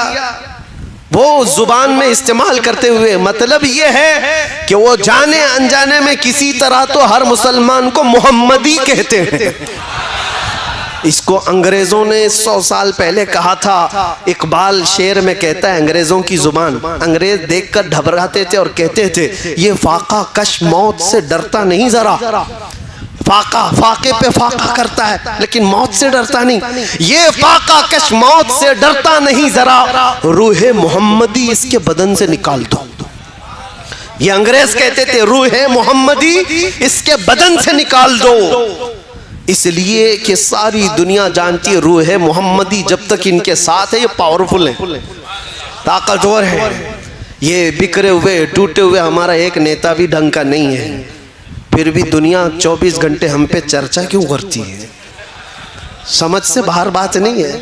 वो जुबान में इस्तेमाल करते हुए। मतलब ये है कि वो जाने अनजाने में किसी तरह तो हर मुसलमान को मोहम्मदी कहते हैं। इसको अंग्रेजों ने 100 साल पहले कहा था। इकबाल शेर में कहता है अंग्रेजों की जुबान, अंग्रेज देखकर घबराते थे और कहते थे ये फाका कश मौत से डरता नहीं जरा। फाका फाके पे फाका करता है लेकिन मौत से डरता नहीं। ये फाका कश मौत से डरता नहीं जरा, रूहे मोहम्मदी इसके बदन से निकाल दो। ये अंग्रेज कहते थे रूहे मोहम्मदी इसके बदन से निकाल दो। इसलिए कि सारी दुनिया जानती है रूहे मोहम्मदी जब तक इनके साथ है ये पावरफुल है, ताकतवर है। ये बिखरे हुए टूटे हुए हमारा एक नेता भी ढंग का नहीं है, फिर भी दुनिया 24 घंटे हम पे चर्चा क्यों करती है? समझ से बाहर बात नहीं है।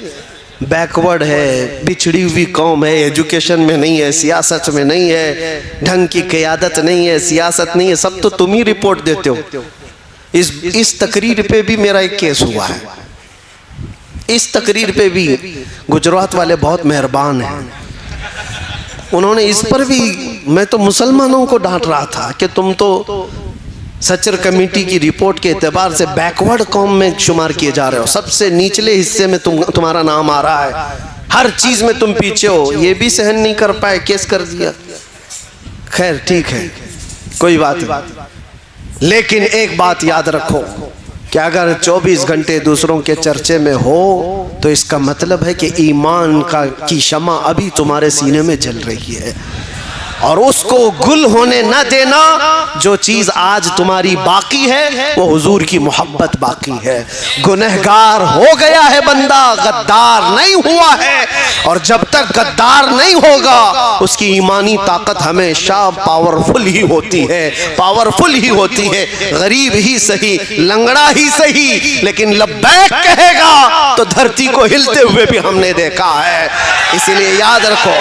बैकवर्ड है, बिछड़ी हुई कौम है, एजुकेशन में नहीं है, सियासत में नहीं है, ढंग की क़यादत नहीं है, सियासत नहीं है, सब तो तुम ही रिपोर्ट देते हो। इस तकरीर पे भी मेरा एक केस हुआ है। इस तकरीर पे भी गुजरात वाले बहुत मेहरबान हैं, उन्होंने इस पर भी, मैं तो मुसलमानों को डांट रहा था कि तुम तो सचर कमेटी की रिपोर्ट के एतबार से बैकवर्ड कौम में शुमार किए जा रहे हो, सबसे निचले हिस्से में तुम्हारा नाम आ रहा है, हर चीज में तुम पीछे हो। ये भी सहन नहीं कर पाए, केस कर दिया। खैर ठीक है, कोई बात नहीं, लेकिन एक बात याद रखो कि अगर 24 घंटे दूसरों के चर्चे में हो तो इसका मतलब है कि ईमान की शमा अभी तुम्हारे सीने में जल रही है, और उसको गुल होने न देना। जो चीज आज तुम्हारी बाकी है वो हुजूर की मोहब्बत बाकी है। गुनहगार हो गया है बंदा, गद्दार नहीं हुआ है, और जब तक गद्दार नहीं होगा उसकी ईमानी ताकत हमेशा पावरफुल ही होती है, पावरफुल ही होती है। गरीब ही सही, लंगड़ा ही सही, लेकिन लब्बैक कहेगा तो धरती को हिलते हुए भी हमने देखा है। इसलिए याद रखो,